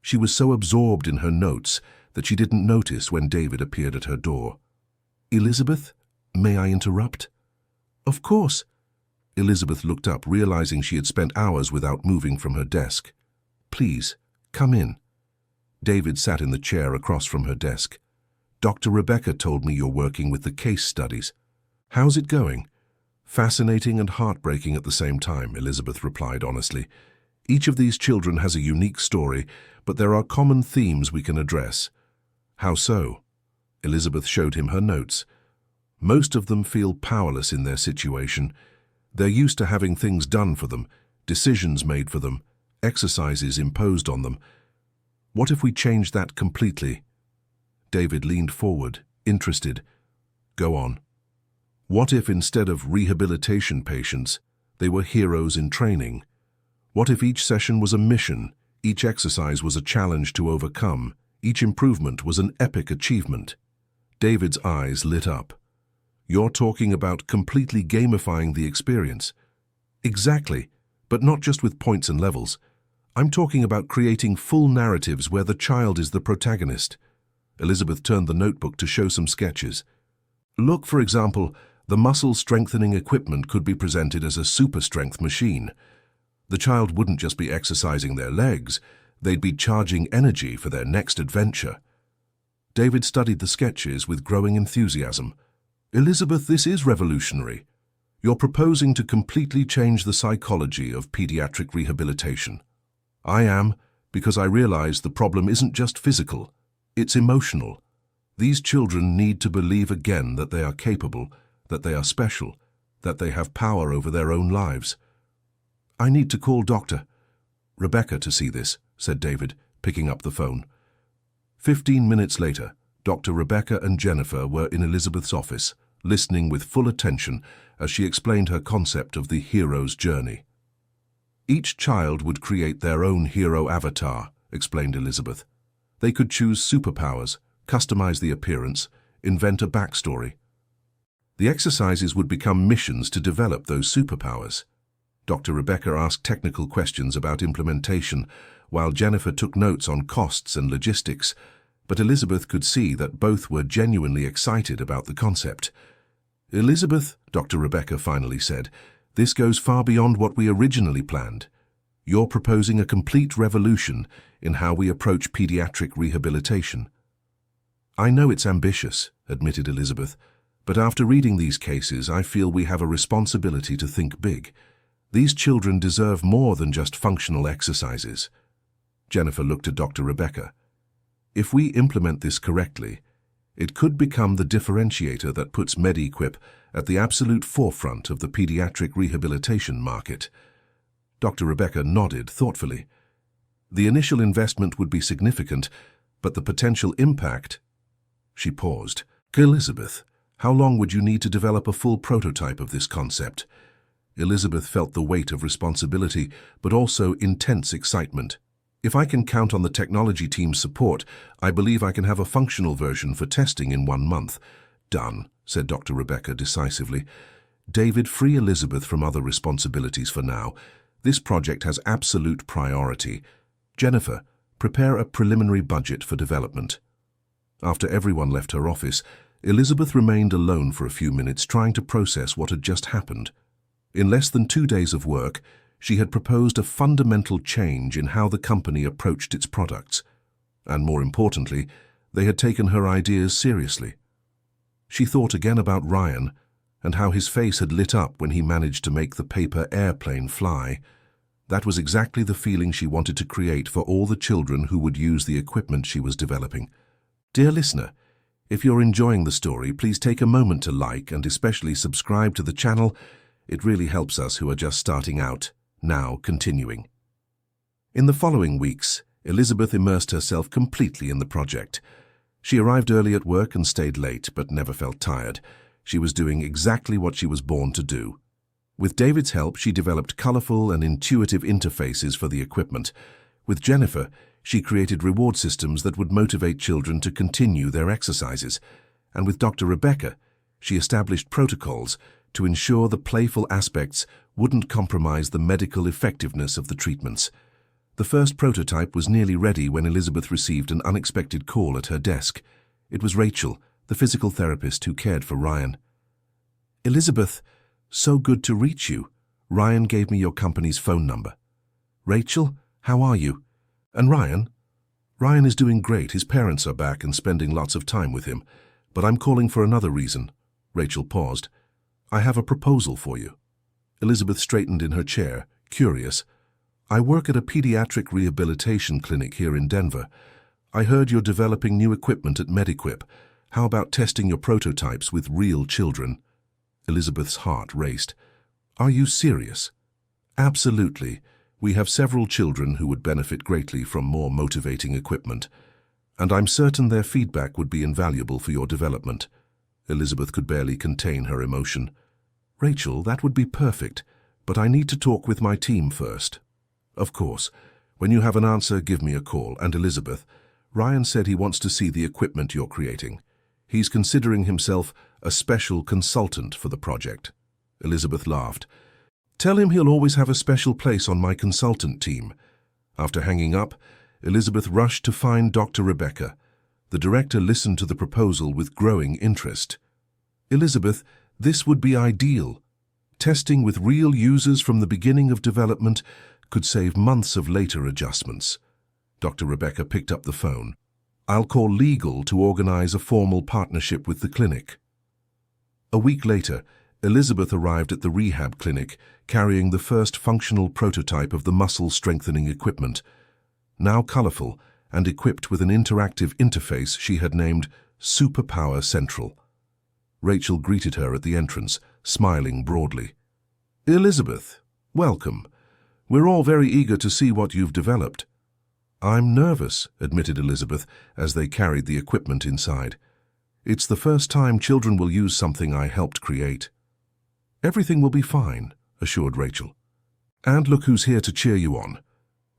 She was so absorbed in her notes that she didn't notice when David appeared at her door. "Elizabeth, may I interrupt?" "Of course." Elizabeth looked up, realizing she had spent hours without moving from her desk. "Please, come in." David sat in the chair across from her desk. "Dr. Rebecca told me you're working with the case studies. How's it going?" "Fascinating and heartbreaking at the same time," Elizabeth replied honestly. "Each of these children has a unique story, but there are common themes we can address." "How so?" Elizabeth showed him her notes. "Most of them feel powerless in their situation. They're used to having things done for them, decisions made for them, exercises imposed on them. What if we change that completely?" David leaned forward, interested. "Go on." "What if instead of rehabilitation patients, they were heroes in training? What if each session was a mission, each exercise was a challenge to overcome, each improvement was an epic achievement?" David's eyes lit up. "You're talking about completely gamifying the experience." "Exactly, but not just with points and levels. I'm talking about creating full narratives where the child is the protagonist." Elizabeth turned the notebook to show some sketches. "Look, for example, the muscle-strengthening equipment could be presented as a super-strength machine. The child wouldn't just be exercising their legs, They'd be charging energy for their next adventure. David studied the sketches with growing enthusiasm. Elizabeth, this is revolutionary. You're proposing to completely change the psychology of pediatric rehabilitation. I am, because I realize the problem isn't just physical, it's emotional. These children need to believe again that they are capable, that they are special, that they have power over their own lives. I need to call Dr. Rebecca to see this, said David, picking up the phone. 15 minutes later, Dr. Rebecca and Jennifer were in Elizabeth's office, listening with full attention as she explained her concept of the hero's journey. Each child would create their own hero avatar, explained Elizabeth. They could choose superpowers, customize the appearance, invent a backstory. The exercises would become missions to develop those superpowers. Dr. Rebecca asked technical questions about implementation, while Jennifer took notes on costs and logistics, but Elizabeth could see that both were genuinely excited about the concept. Elizabeth, Dr. Rebecca finally said, this goes far beyond what we originally planned. You're proposing a complete revolution in how we approach pediatric rehabilitation. I know it's ambitious, admitted Elizabeth, but after reading these cases, I feel we have a responsibility to think big. These children deserve more than just functional exercises. Jennifer looked at Dr. Rebecca. If we implement this correctly, it could become the differentiator that puts MediEquip at the absolute forefront of the pediatric rehabilitation market. Dr. Rebecca nodded thoughtfully. The initial investment would be significant, but the potential impact... She paused. Elizabeth, how long would you need to develop a full prototype of this concept? Elizabeth felt the weight of responsibility, but also intense excitement. If I can count on the technology team's support, I believe I can have a functional version for testing in 1 month. Done, said Dr. Rebecca decisively. David, free Elizabeth from other responsibilities for now. This project has absolute priority. Jennifer, prepare a preliminary budget for development. After everyone left her office, Elizabeth remained alone for a few minutes trying to process what had just happened. In less than 2 days of work, she had proposed a fundamental change in how the company approached its products. And more importantly, they had taken her ideas seriously. She thought again about Ryan and how his face had lit up when he managed to make the paper airplane fly. That was exactly the feeling she wanted to create for all the children who would use the equipment she was developing. Dear listener, if you're enjoying the story, please take a moment to like and especially subscribe to the channel. It really helps us who are just starting out. Now continuing. In the following weeks, Elizabeth immersed herself completely in the project. She arrived early at work and stayed late, but never felt tired. She was doing exactly what she was born to do. With David's help, she developed colorful and intuitive interfaces for the equipment. With Jennifer, she created reward systems that would motivate children to continue their exercises. And with Dr. Rebecca, she established protocols to ensure the playful aspects wouldn't compromise the medical effectiveness of the treatments. The first prototype was nearly ready when Elizabeth received an unexpected call at her desk. It was Rachel, the physical therapist who cared for Ryan. Elizabeth, so good to reach you. Ryan gave me your company's phone number. Rachel, how are you? And Ryan? Ryan is doing great. His parents are back and spending lots of time with him. But I'm calling for another reason. Rachel paused. I have a proposal for you. Elizabeth straightened in her chair, curious. I work at a pediatric rehabilitation clinic here in Denver. I heard you're developing new equipment at MediEquip. How about testing your prototypes with real children? Elizabeth's heart raced. Are you serious? Absolutely. We have several children who would benefit greatly from more motivating equipment. And I'm certain their feedback would be invaluable for your development. Elizabeth could barely contain her emotion. Rachel, that would be perfect, but I need to talk with my team first. Of course. When you have an answer, give me a call. And Elizabeth, Ryan said he wants to see the equipment you're creating. He's considering himself a special consultant for the project. Elizabeth laughed. Tell him he'll always have a special place on my consultant team. After hanging up, Elizabeth rushed to find Dr. Rebecca. The director listened to the proposal with growing interest. Elizabeth, this would be ideal. Testing with real users from the beginning of development could save months of later adjustments. Dr. Rebecca picked up the phone. "I'll call legal to organize a formal partnership with the clinic." A week later, Elizabeth arrived at the rehab clinic carrying the first functional prototype of the muscle-strengthening equipment. Now colorful and equipped with an interactive interface she had named Superpower Central. Rachel greeted her at the entrance, smiling broadly. "Elizabeth, welcome. We're all very eager to see what you've developed." "I'm nervous," admitted Elizabeth as they carried the equipment inside. "It's the first time children will use something I helped create." "Everything will be fine," assured Rachel. "And look who's here to cheer you on."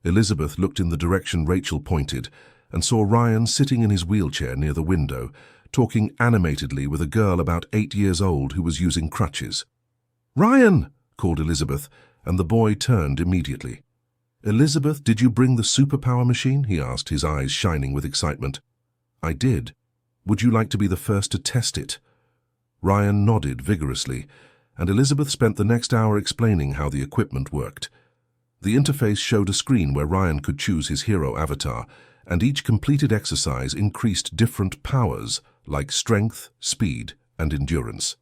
Elizabeth looked in the direction Rachel pointed and saw Ryan sitting in his wheelchair near the window, talking animatedly with a girl about 8 years old who was using crutches. "Ryan!" called Elizabeth, and the boy turned immediately. "Elizabeth, did you bring the superpower machine?" he asked, his eyes shining with excitement. "I did. Would you like to be the first to test it?" Ryan nodded vigorously, and Elizabeth spent the next hour explaining how the equipment worked. The interface showed a screen where Ryan could choose his hero avatar, and each completed exercise increased different powers, like strength, speed, and endurance.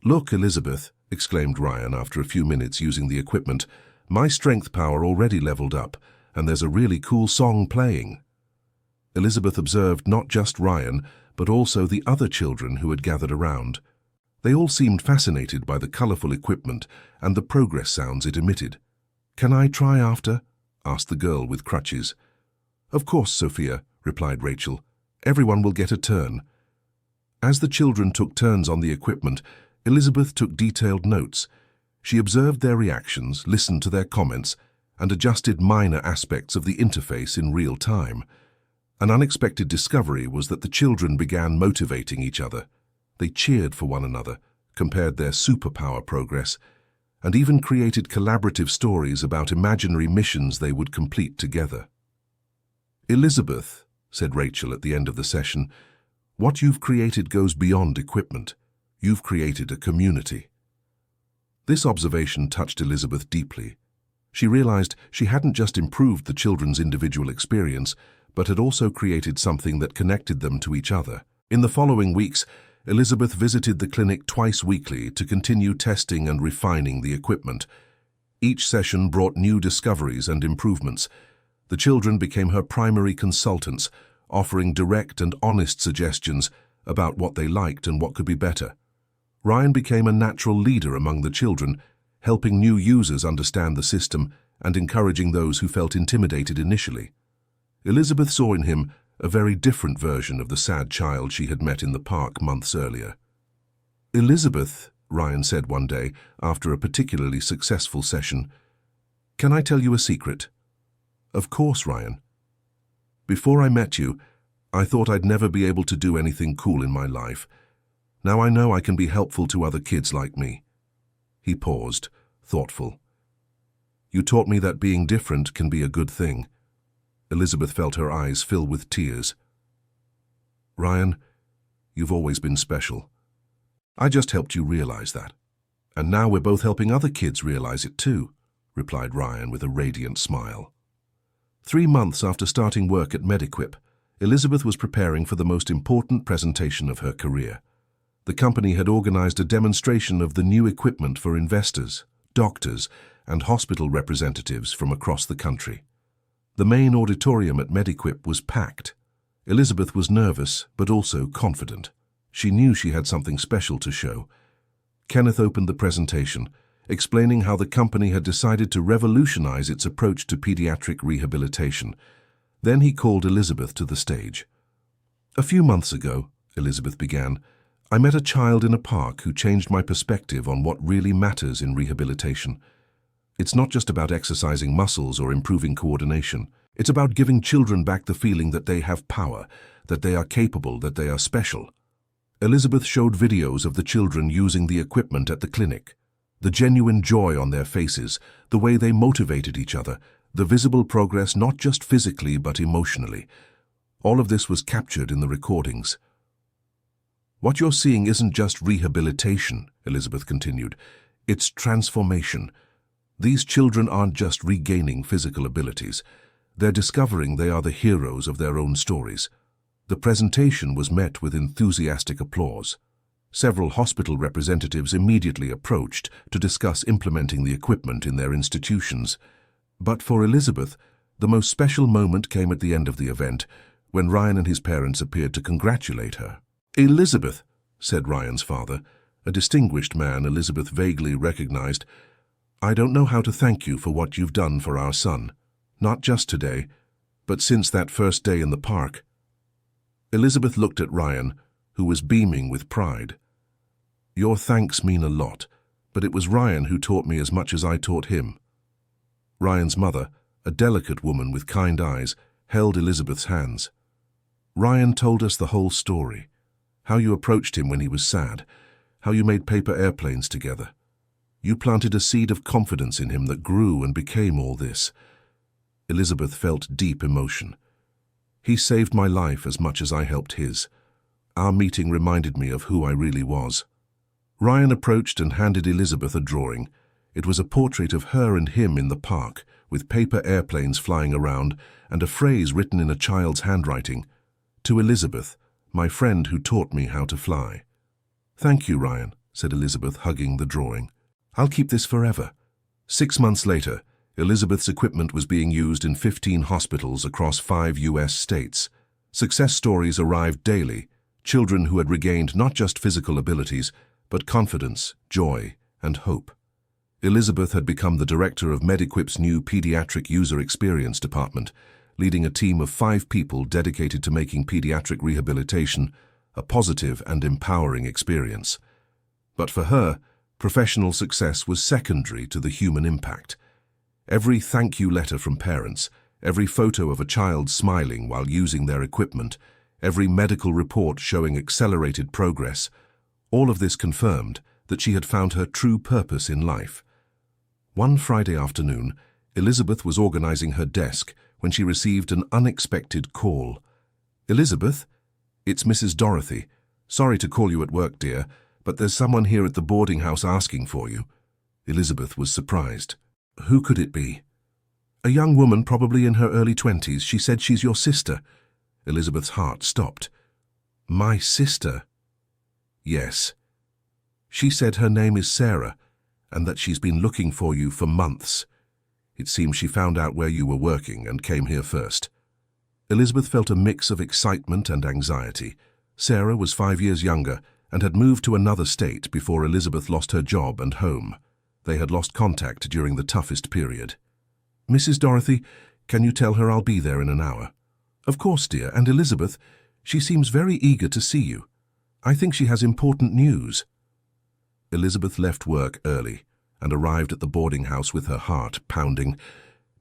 "Look, Elizabeth," exclaimed Ryan after a few minutes using the equipment, "my strength power already leveled up, and there's a really cool song playing." Elizabeth observed not just Ryan, but also the other children who had gathered around. They all seemed fascinated by the colorful equipment and the progress sounds it emitted. "Can I try after?" asked the girl with crutches. "Of course, Sophia," replied Rachel. "Everyone will get a turn." As the children took turns on the equipment, Elizabeth took detailed notes. She observed their reactions, listened to their comments, and adjusted minor aspects of the interface in real time. An unexpected discovery was that the children began motivating each other. They cheered for one another, compared their superpower progress, and even created collaborative stories about imaginary missions they would complete together. "Elizabeth," said Rachel at the end of the session, "what you've created goes beyond equipment. You've created a community." This observation touched Elizabeth deeply. She realized she hadn't just improved the children's individual experience, but had also created something that connected them to each other. In the following weeks, Elizabeth visited the clinic twice weekly to continue testing and refining the equipment. Each session brought new discoveries and improvements. The children became her primary consultants, offering direct and honest suggestions about what they liked and what could be better. Ryan became a natural leader among the children, helping new users understand the system and encouraging those who felt intimidated initially. Elizabeth saw in him a very different version of the sad child she had met in the park months earlier. "Elizabeth," Ryan said one day after a particularly successful session, "can I tell you a secret?" "Of course, Ryan." "Before I met you, I thought I'd never be able to do anything cool in my life. Now I know I can be helpful to other kids like me." He paused, thoughtful. "You taught me that being different can be a good thing." Elizabeth felt her eyes fill with tears. "Ryan, you've always been special. I just helped you realize that. And now we're both helping other kids realize it too," replied Ryan with a radiant smile. 3 months after starting work at Mediquip, Elizabeth was preparing for the most important presentation of her career. The company had organized a demonstration of the new equipment for investors, doctors, and hospital representatives from across the country. The main auditorium at Mediquip was packed. Elizabeth was nervous, but also confident. She knew she had something special to show. Kenneth opened the presentation, explaining how the company had decided to revolutionize its approach to pediatric rehabilitation. Then he called Elizabeth to the stage. "A few months ago," Elizabeth began, "I met a child in a park who changed my perspective on what really matters in rehabilitation. It's not just about exercising muscles or improving coordination. It's about giving children back the feeling that they have power, that they are capable, that they are special." Elizabeth showed videos of the children using the equipment at the clinic. The genuine joy on their faces, the way they motivated each other, the visible progress not just physically but emotionally. All of this was captured in the recordings. "What you're seeing isn't just rehabilitation," Elizabeth continued. "It's transformation. These children aren't just regaining physical abilities. They're discovering they are the heroes of their own stories. The presentation was met with enthusiastic applause. Several hospital representatives immediately approached to discuss implementing the equipment in their institutions. But for Elizabeth, the most special moment came at the end of the event, when Ryan and his parents appeared to congratulate her. "Elizabeth," said Ryan's father, a distinguished man Elizabeth vaguely recognized, "I don't know how to thank you for what you've done for our son, not just today, but since that first day in the park." Elizabeth looked at Ryan, who was beaming with pride. "Your thanks mean a lot, but it was Ryan who taught me as much as I taught him." Ryan's mother, a delicate woman with kind eyes, held Elizabeth's hands. "Ryan told us the whole story, how you approached him when he was sad, how you made paper airplanes together. You planted a seed of confidence in him that grew and became all this." Elizabeth felt deep emotion. "He saved my life as much as I helped his. Our meeting reminded me of who I really was." Ryan approached and handed Elizabeth a drawing. It was a portrait of her and him in the park, with paper airplanes flying around and a phrase written in a child's handwriting, "To Elizabeth, my friend who taught me how to fly." "Thank you, Ryan," said Elizabeth, hugging the drawing. "I'll keep this forever." 6 months later, Elizabeth's equipment was being used in 15 hospitals across 5 U.S. states. Success stories arrived daily, children who had regained not just physical abilities, but confidence, joy, and hope. Elizabeth had become the director of MedEquip's new Pediatric User Experience Department, leading a team of 5 people dedicated to making pediatric rehabilitation a positive and empowering experience. But for her, professional success was secondary to the human impact. Every thank you letter from parents, every photo of a child smiling while using their equipment, every medical report showing accelerated progress, all of this confirmed that she had found her true purpose in life. One Friday afternoon, Elizabeth was organizing her desk when she received an unexpected call. "Elizabeth, it's Mrs. Dorothy. Sorry to call you at work, dear, but there's someone here at the boarding house asking for you." Elizabeth was surprised. "Who could it be?" "A young woman, probably in her early 20s. She said she's your sister." Elizabeth's heart stopped. "My sister?" "Yes. She said her name is Sarah, and that she's been looking for you for months. It seems she found out where you were working and came here first." Elizabeth felt a mix of excitement and anxiety. Sarah was 5 years younger and had moved to another state before Elizabeth lost her job and home. They had lost contact during the toughest period. "Mrs. Dorothy, can you tell her I'll be there in an hour?" "Of course, dear, and Elizabeth, she seems very eager to see you. I think she has important news." Elizabeth left work early and arrived at the boarding house with her heart pounding.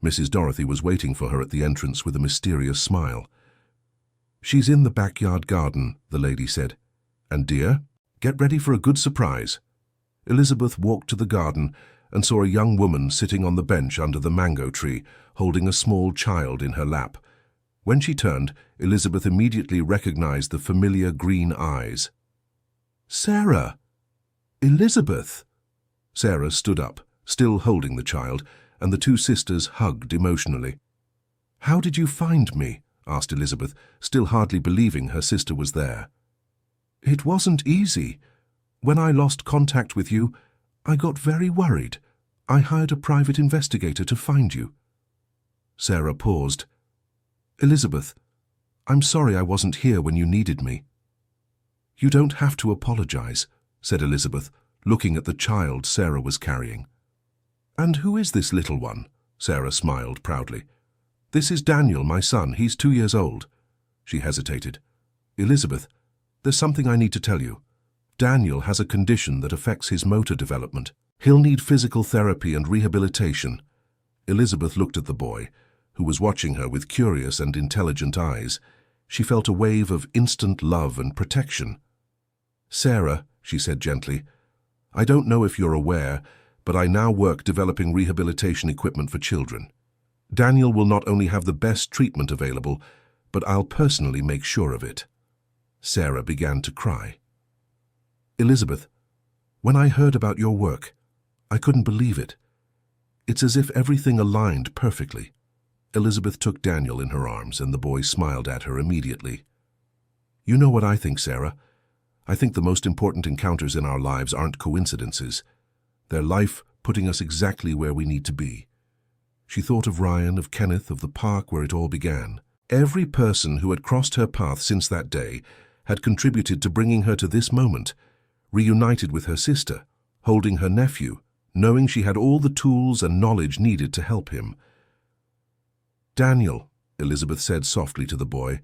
Mrs. Dorothy was waiting for her at the entrance with a mysterious smile. "She's in the backyard garden," the lady said. "And dear, get ready for a good surprise." Elizabeth walked to the garden and saw a young woman sitting on the bench under the mango tree, holding a small child in her lap. When she turned, Elizabeth immediately recognized the familiar green eyes. "Sarah! Elizabeth!" Sarah stood up, still holding the child, and the two sisters hugged emotionally. "How did you find me?" asked Elizabeth, still hardly believing her sister was there. "It wasn't easy. When I lost contact with you, I got very worried. I hired a private investigator to find you." Sarah paused. "Elizabeth, I'm sorry I wasn't here when you needed me." "You don't have to apologize," said Elizabeth, looking at the child Sarah was carrying. "And who is this little one?" Sarah smiled proudly. "This is Daniel, my son. He's 2 years old." She hesitated. "Elizabeth, there's something I need to tell you. Daniel has a condition that affects his motor development. He'll need physical therapy and rehabilitation." Elizabeth looked at the boy, who was watching her with curious and intelligent eyes. She felt a wave of instant love and protection. "Sarah," she said gently, "I don't know if you're aware, but I now work developing rehabilitation equipment for children. Daniel will not only have the best treatment available, but I'll personally make sure of it." Sarah began to cry. "Elizabeth, when I heard about your work, I couldn't believe it. It's as if everything aligned perfectly. Elizabeth took Daniel in her arms, and the boy smiled at her immediately. "You know what I think, Sarah? I think the most important encounters in our lives aren't coincidences. They're life putting us exactly where we need to be." She thought of Ryan, of Kenneth, of the park where it all began. Every person who had crossed her path since that day had contributed to bringing her to this moment, reunited with her sister, holding her nephew, knowing she had all the tools and knowledge needed to help him. "Daniel," Elizabeth said softly to the boy,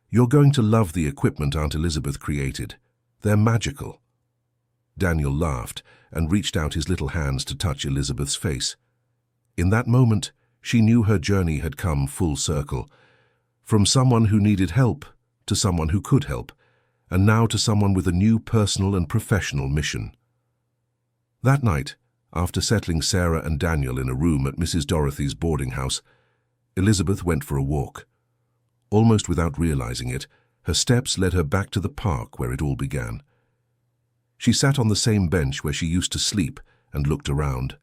"you're going to love the equipment Aunt Elizabeth created. They're magical." Daniel laughed and reached out his little hands to touch Elizabeth's face. In that moment, she knew her journey had come full circle. From someone who needed help to someone who could help, and now to someone with a new personal and professional mission. That night, after settling Sarah and Daniel in a room at Mrs. Dorothy's boarding house, Elizabeth went for a walk. Almost without realizing it, her steps led her back to the park where it all began. She sat on the same bench where she used to sleep and looked around.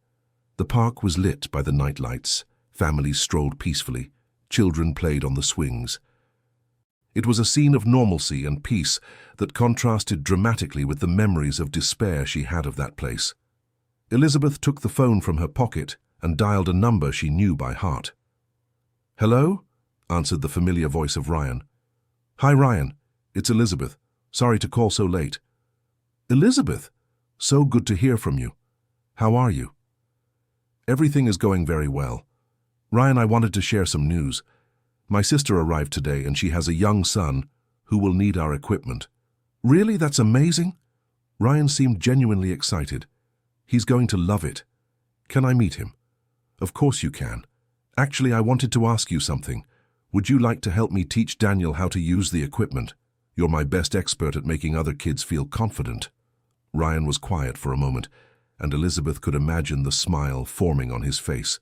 The park was lit by the night lights, families strolled peacefully, children played on the swings. It was a scene of normalcy and peace that contrasted dramatically with the memories of despair she had of that place. Elizabeth took the phone from her pocket and dialed a number she knew by heart. "Hello?" answered the familiar voice of Ryan. "Hi, Ryan. It's Elizabeth. Sorry to call so late." "Elizabeth? So good to hear from you. How are you?" "Everything is going very well. Ryan, I wanted to share some news. My sister arrived today and she has a young son who will need our equipment." "Really? That's amazing." Ryan seemed genuinely excited. "He's going to love it. Can I meet him?" "Of course you can. Actually, I wanted to ask you something. Would you like to help me teach Daniel how to use the equipment? You're my best expert at making other kids feel confident." Ryan was quiet for a moment, and Elizabeth could imagine the smile forming on his face.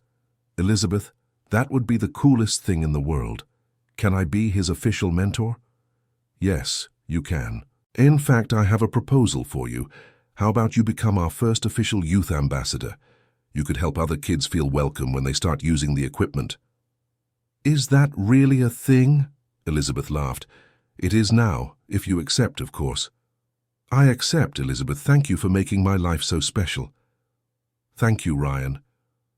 "Elizabeth, that would be the coolest thing in the world. Can I be his official mentor?" "Yes, you can. In fact, I have a proposal for you. How about you become our first official youth ambassador? You could help other kids feel welcome when they start using the equipment." "Is that really a thing?" Elizabeth laughed. "It is now, if you accept, of course." "I accept, Elizabeth. Thank you for making my life so special." "Thank you, Ryan,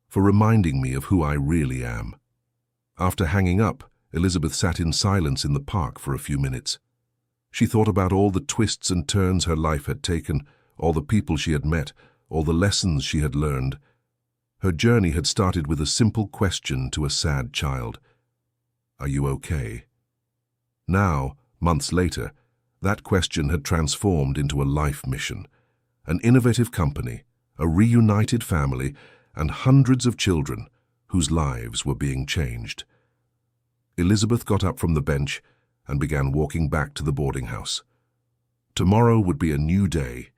for reminding me of who I really am." After hanging up, Elizabeth sat in silence in the park for a few minutes. She thought about all the twists and turns her life had taken, all the people she had met, all the lessons she had learned. Her journey had started with a simple question to a sad child. "Are you okay?" Now, months later, that question had transformed into a life mission. An innovative company, a reunited family, and hundreds of children whose lives were being changed. Elizabeth got up from the bench and began walking back to the boarding house. Tomorrow would be a new day,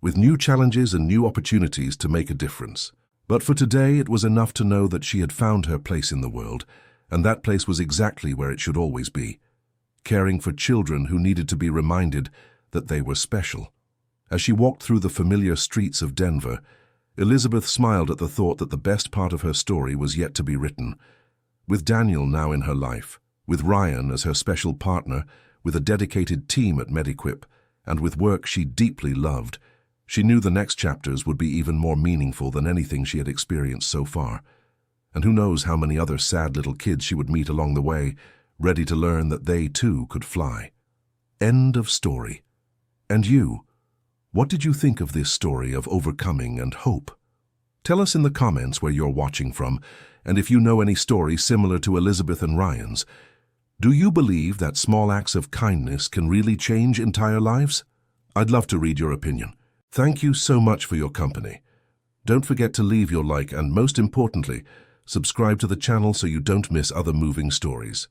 with new challenges and new opportunities to make a difference. But for today, it was enough to know that she had found her place in the world, and that place was exactly where it should always be, caring for children who needed to be reminded that they were special. As she walked through the familiar streets of Denver, Elizabeth smiled at the thought that the best part of her story was yet to be written. With Daniel now in her life, with Ryan as her special partner, with a dedicated team at Mediquip, and with work she deeply loved, she knew the next chapters would be even more meaningful than anything she had experienced so far. And who knows how many other sad little kids she would meet along the way, ready to learn that they too could fly. End of story. And you, what did you think of this story of overcoming and hope? Tell us in the comments where you're watching from, and if you know any story similar to Elizabeth and Ryan's. Do you believe that small acts of kindness can really change entire lives? I'd love to read your opinion. Thank you so much for your company. Don't forget to leave your like and, most importantly, subscribe to the channel so you don't miss other moving stories.